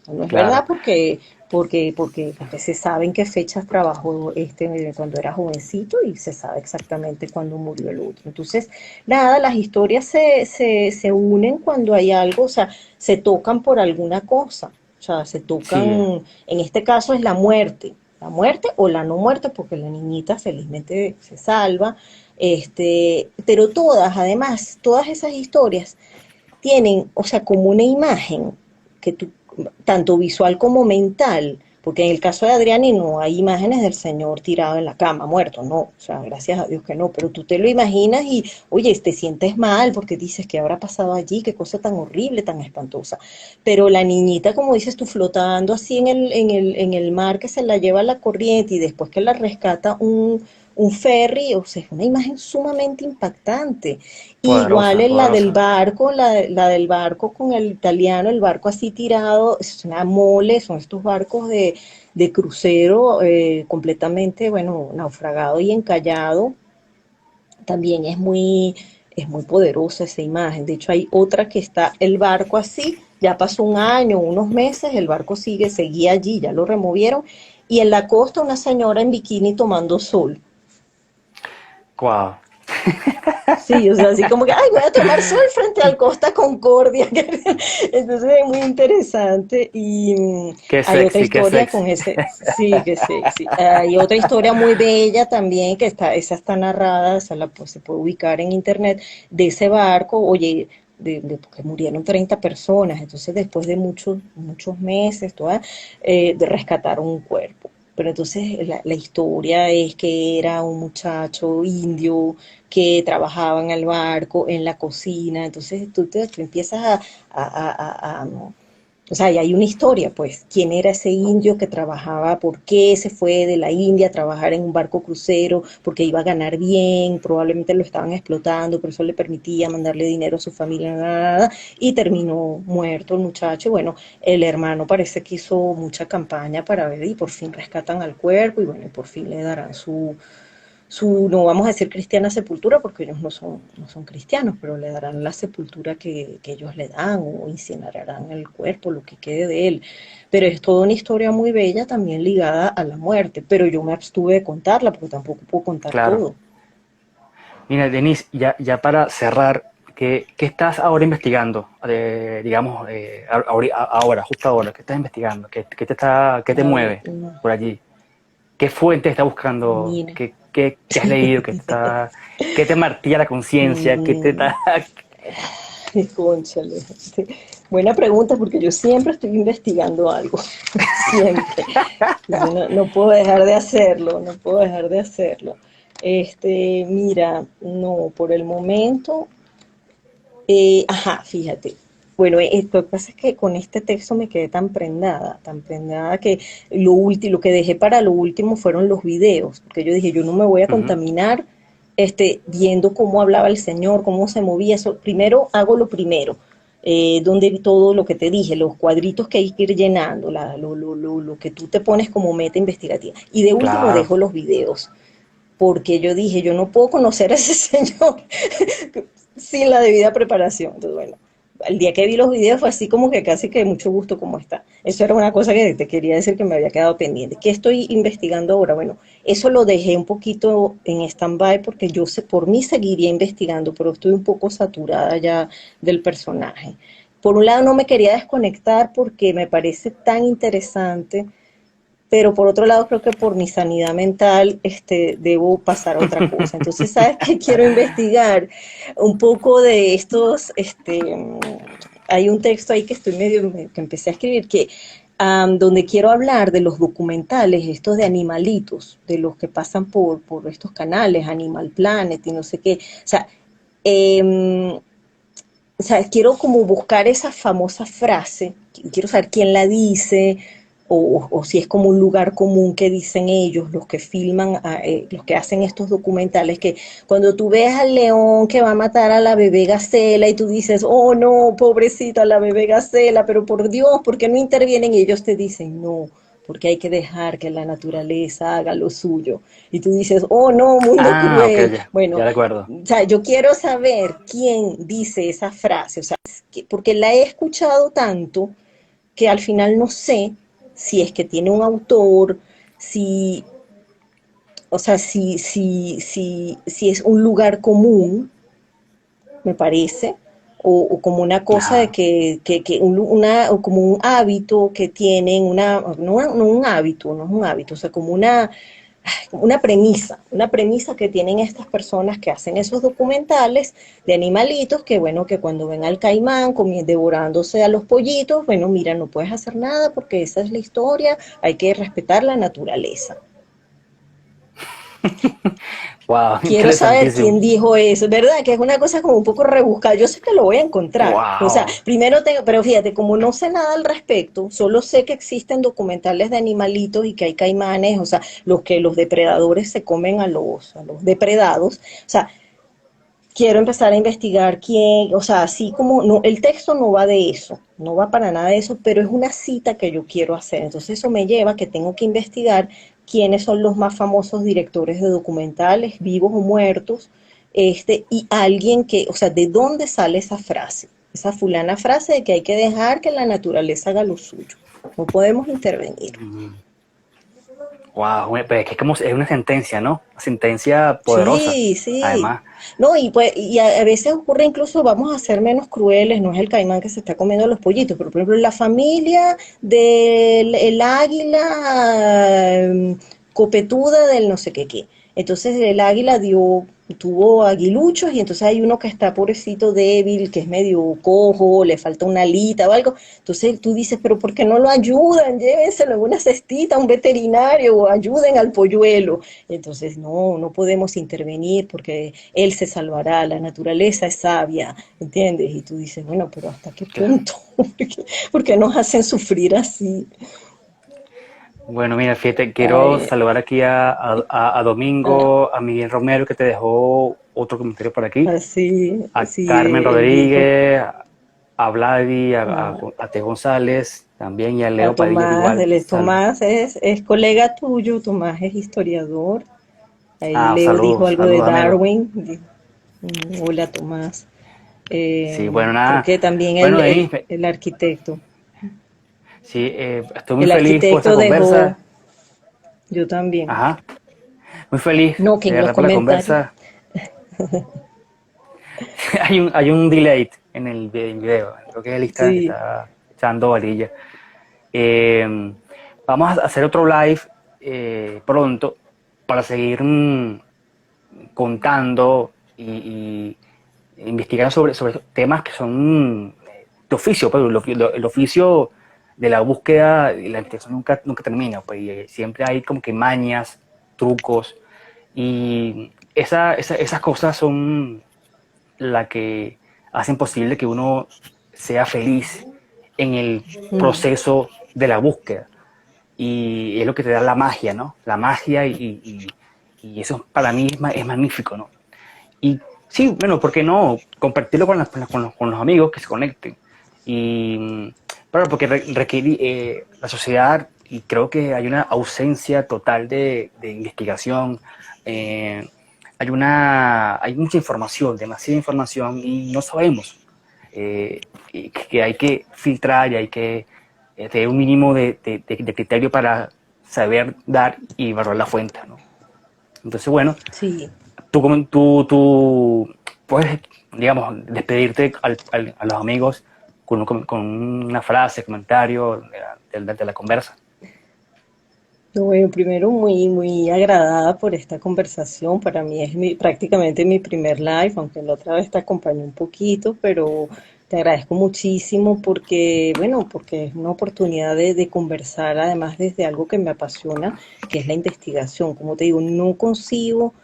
No es verdad Claro. porque se sabe en qué fechas trabajó cuando era jovencito, y se sabe exactamente cuándo murió el otro. Entonces, nada, las historias se unen cuando hay algo, o sea, se tocan por alguna cosa. O sea, se Sí. tocan, en este caso es la muerte o la no muerte, porque la niñita felizmente se salva. Pero todas, además, todas esas historias tienen, o sea, como una imagen que tú, tanto visual como mental, porque en el caso de Adriani no hay imágenes del señor tirado en la cama, muerto, no, o sea, gracias a Dios que no, pero tú te lo imaginas y, oye, te sientes mal porque dices, ¿qué habrá pasado allí? Qué cosa tan horrible, tan espantosa. Pero la niñita, como dices tú, flotando así en el mar, que se la lleva la corriente y después que la rescata un ferry, o sea, es una imagen sumamente impactante. Igual Poderosa, en la del poderosa. barco, la del barco con el italiano, el barco así tirado, es una mole, son estos barcos de crucero completamente, bueno, naufragado y encallado. También es muy poderosa esa imagen. De hecho, hay otra que está el barco así, ya pasó un año, unos meses, el barco seguía allí, ya lo removieron, y en la costa una señora en bikini tomando sol. Wow. Sí, o sea, así como que, ay, voy a tomar sol frente al Costa Concordia. Entonces es muy interesante y Qué hay otra sexy, qué historia sexy. con ese, sí, que sí. Hay otra historia muy bella también que está, esa está narrada, esa pues, se puede ubicar en internet, de ese barco, oye, porque murieron 30 personas, entonces después de muchos meses, toda, de rescatar un cuerpo. Pero entonces la historia es que era un muchacho indio que trabajaba en el barco, en la cocina, entonces tú empiezas o sea, y hay una historia, pues, quién era ese indio que trabajaba, por qué se fue de la India a trabajar en un barco crucero, porque iba a ganar bien, probablemente lo estaban explotando, pero eso le permitía mandarle dinero a su familia, nada, y terminó muerto el muchacho. Bueno, el hermano parece que hizo mucha campaña para ver y por fin rescatan al cuerpo y bueno, y por fin le darán no vamos a decir cristiana sepultura porque ellos no son cristianos, pero le darán la sepultura que ellos le dan o incinerarán el cuerpo, lo que quede de él. Pero es toda una historia muy bella también ligada a la muerte, pero yo me abstuve de contarla porque tampoco puedo contar Claro. todo. Mira, Denise, ya para cerrar, ¿qué estás ahora investigando? Digamos, ahora, justo ahora, ¿qué estás investigando? ¿Qué te A ver, mueve por allí? ¿Qué fuente estás buscando? mira. ¿Qué has leído? ¿Qué te martilla la conciencia? ¿Qué te Mm, da? Cónchale. Sí. Buena pregunta porque yo siempre estoy investigando algo, siempre. Entonces no puedo dejar de hacerlo, no puedo dejar de hacerlo. Mira, no, por el momento, ajá, fíjate. Bueno, lo que pasa es que con este texto me quedé tan prendada que lo que dejé para lo último fueron los videos, porque yo dije, yo no me voy a Ujú, contaminar viendo cómo hablaba el Señor, cómo se movía. Eso, primero hago lo primero, donde vi todo lo que te dije, los cuadritos que hay que ir llenando, lo que tú te pones como meta investigativa. Y de último claro. dejo los videos, porque yo dije, yo no puedo conocer a ese Señor sin la debida preparación. Entonces, bueno, el día que vi los videos fue así como que casi que de mucho gusto como está. Eso era una cosa que te quería decir que me había quedado pendiente. ¿Qué estoy investigando ahora? Bueno, eso lo dejé un poquito en stand-by porque yo sé, por mí seguiría investigando, pero estoy un poco saturada ya del personaje. Por un lado no me quería desconectar porque me parece tan interesante, pero por otro lado creo que por mi sanidad mental debo pasar a otra cosa. Entonces, ¿sabes qué? Quiero investigar un poco de estos, hay un texto ahí que que empecé a escribir que donde quiero hablar de los documentales, estos de animalitos, de los que pasan por estos canales, Animal Planet y no sé qué. Eh, o sea, quiero como buscar esa famosa frase, quiero saber quién la dice, o si es como un lugar común que dicen ellos, los que filman, los que hacen estos documentales, que cuando tú ves al león que va a matar a la bebé gacela y tú dices, oh no, pobrecita la bebé gacela, pero por Dios, ¿por qué no intervienen? Y ellos te dicen, no, porque hay que dejar que la naturaleza haga lo suyo. Y tú dices, oh no, mundo Ah, ok, cruel. ya Bueno, recuerdo. o sea, yo quiero saber quién dice esa frase, o sea, porque la he escuchado tanto que al final no sé si es que tiene un autor, si, o sea, si es un lugar común, me parece, o como una cosa de Ajá. o como un hábito que tienen, no un hábito, no es un hábito, o sea, como una, una premisa que tienen estas personas que hacen esos documentales de animalitos, que bueno, que cuando ven al caimán devorándose a los pollitos, bueno, mira, no puedes hacer nada porque esa es la historia, hay que respetar la naturaleza. Wow, Quiero saber interesantísimo. quién dijo eso, ¿verdad? Que es una cosa como un poco rebuscada. Yo sé que lo voy a encontrar. O sea, Wow. primero tengo, pero fíjate, como no sé nada al respecto, solo sé que existen documentales de animalitos y que hay caimanes, o sea, los que los depredadores se comen a los depredados. O sea, quiero empezar a investigar quién, o sea, así como, no, el texto no va de eso, no va para nada de eso, pero es una cita que yo quiero hacer. Entonces eso me lleva a que tengo que investigar quiénes son los más famosos directores de documentales, vivos o muertos, y alguien que, o sea, ¿de dónde sale esa frase? Esa fulana frase de que hay que dejar que la naturaleza haga lo suyo. No podemos intervenir. Wow, pero es que es como es una sentencia, ¿no? Una sentencia poderosa, Sí, sí. además. No, y pues, y a veces ocurre incluso, vamos a ser menos crueles, no es el caimán que se está comiendo los pollitos, pero por ejemplo, la familia del el águila copetuda del no sé qué qué. Entonces el águila tuvo aguiluchos y entonces hay uno que está pobrecito débil, que es medio cojo, le falta una alita o algo. Entonces tú dices, pero ¿por qué no lo ayudan? Llévenselo en una cestita a un veterinario o ayuden al polluelo. Entonces, no, no podemos intervenir porque él se salvará, la naturaleza es sabia, ¿entiendes? Y tú dices, bueno, pero ¿hasta qué Claro. punto? ¿Por qué nos hacen sufrir así? Bueno, mira, fíjate, quiero Ay, saludar aquí a ah, Domingo, a Miguel Romero, que te dejó otro comentario por aquí, así, a así Carmen él dijo, Rodríguez, a Vladi, ah, a T. González, también y a a Leo Padilla, que Tomás, igual. Tomás es colega tuyo, Tomás es historiador, ahí Leo dijo Saludos, algo de saludos, amigo. Darwin, hola Tomás. Sí, bueno, Creo nada. que también Bueno, Denis, el arquitecto. sí, estoy muy El feliz por esta arquitecto dejó, conversa. yo también. Ajá, muy feliz, No, que de en los verdad, por la comentarios. conversa. Hay un delay en el video. Creo que el Instagram que Sí, está echando varilla. Eh, Vamos a hacer otro live pronto para seguir contando y investigando sobre temas que son de oficio, pero el oficio de la búsqueda y la investigación nunca termina, pues y, siempre hay como que mañas, trucos, y esas cosas son la que hacen posible que uno sea feliz en el mm, proceso de la búsqueda. Y es lo que te da la magia, ¿no? La magia y eso para mí es magnífico, ¿no? Y sí, bueno, ¿por qué no? Compartirlo con los amigos que se conecten. Y, pero porque requiere la sociedad, y creo que hay una ausencia total de investigación. eh, hay mucha información, demasiada información, y no sabemos. Y que hay que filtrar y hay que tener un mínimo de criterio para saber dar y evaluar la fuente, ¿no? Entonces, bueno, sí. tú puedes, digamos, despedirte a los amigos con una frase, comentario de la conversa. No, bueno, primero muy agradada por esta conversación. Para mí es prácticamente mi primer live, aunque la otra vez te acompañé un poquito, pero te agradezco muchísimo porque, bueno, porque es una oportunidad de conversar además desde algo que me apasiona, que es la investigación. Como te digo, no concibo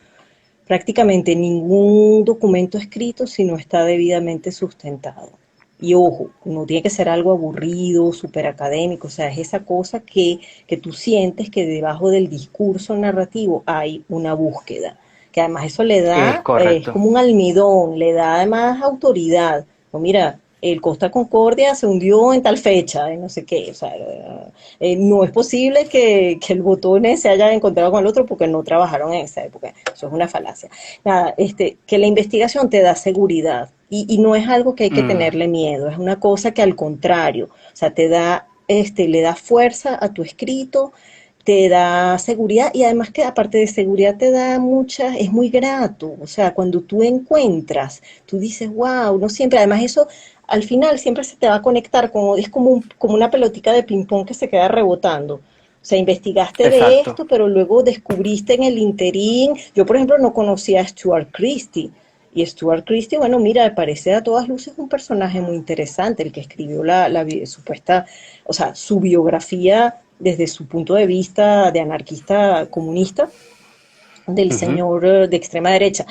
prácticamente ningún documento escrito si no está debidamente sustentado. Y ojo, no tiene que ser algo aburrido, súper académico, o sea, es esa cosa que tú sientes que debajo del discurso narrativo hay una búsqueda, que además eso le Es da, es correcto. como un almidón, le da además autoridad. O mira, el Costa Concordia se hundió en tal fecha, en no sé qué, o sea, no es posible que el botón se haya encontrado con el otro porque no trabajaron en esa época. Eso es una falacia. Nada, que la investigación te da seguridad y no es algo que hay que Mm, tenerle miedo, es una cosa que al contrario, o sea, te da, le da fuerza a tu escrito, te da seguridad y además que aparte de seguridad te da mucha, es muy grato, o sea, cuando tú encuentras, tú dices, wow, no siempre, además eso al final siempre se te va a conectar, como, es como, como una pelotica de ping-pong que se queda rebotando. sea, investigaste de exacto. esto, pero luego descubriste en el interín. Yo, por ejemplo, no conocía a Stuart Christie. Y Stuart Christie, bueno, mira, me parece a todas luces un personaje muy interesante, el que escribió supuesta, o sea, su biografía desde su punto de vista de anarquista comunista del Ujú. señor de extrema derecha.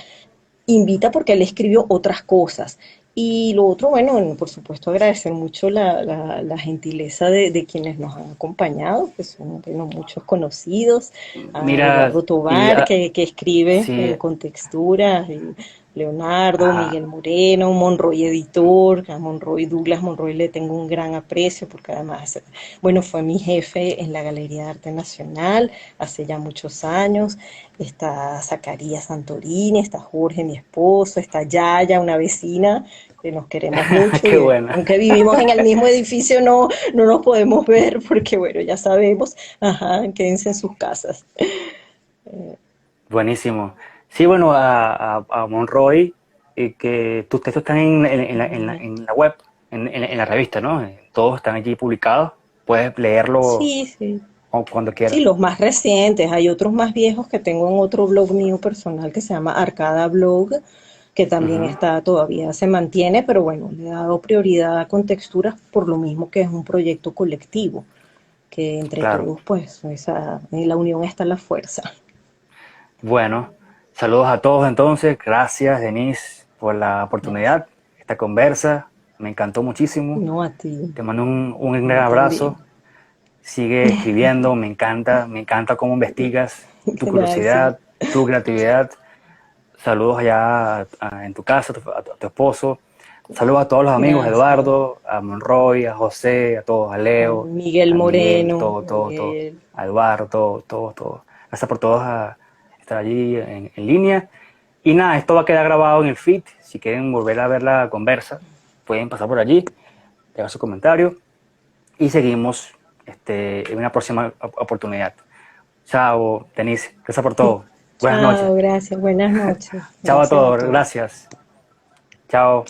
Invita porque él escribió otras cosas. Y lo otro, bueno, por supuesto agradecer mucho la gentileza de quienes nos han acompañado, que son bueno, muchos conocidos, a Mira, Eduardo y Tobar, que escribe sí, con texturas, y Leonardo, ajá, Miguel Moreno, Monroy Editor, a Monroy Douglas Monroy le tengo un gran aprecio porque además, bueno, fue mi jefe en la Galería de Arte Nacional hace ya muchos años. Está Zacarías Santorini, está Jorge, mi esposo, está Yaya, una vecina, que nos queremos mucho qué y buena. aunque vivimos en el mismo edificio no nos podemos ver porque bueno, ya sabemos, ajá, quédense en sus casas. Buenísimo. Sí, bueno, a Monroy, que tus textos están en la web, en la revista, ¿no? Todos están allí publicados. Puedes leerlo Sí, sí. cuando Sí, quieras. los más recientes. Hay otros más viejos que tengo en otro blog mío personal que se llama Arcada Blog, que también Ujú, está, todavía se mantiene, pero bueno, le he dado prioridad con texturas por lo mismo que es un proyecto colectivo, que entre claro. todos, pues, en la unión está la fuerza. Bueno, saludos a todos entonces. Gracias, Denise, por la Gracias. oportunidad, esta conversa. Me encantó muchísimo. No a ti, Te mando un a gran mí también. abrazo. Sigue escribiendo, me encanta cómo investigas, tu Gracias. curiosidad, tu creatividad. Saludos allá en tu casa, a tu esposo. Saludos a todos los amigos, a Gracias. Eduardo, a Monroy, a José, a todos, a A Leo, Miguel a Miguel, Moreno, todo, todo, todo, Miguel. a Eduardo, todo, todo, todo. Gracias por todos estar allí en línea. Y nada, esto va a quedar grabado en el feed. Si quieren volver a ver la conversa, pueden pasar por allí, dejar su comentario y seguimos en una próxima oportunidad. Chao, Denise. Gracias por todo. Buenas noches. Chao, gracias. Buenas noches. Chao a Gracias a todos. todos. Gracias. Chao.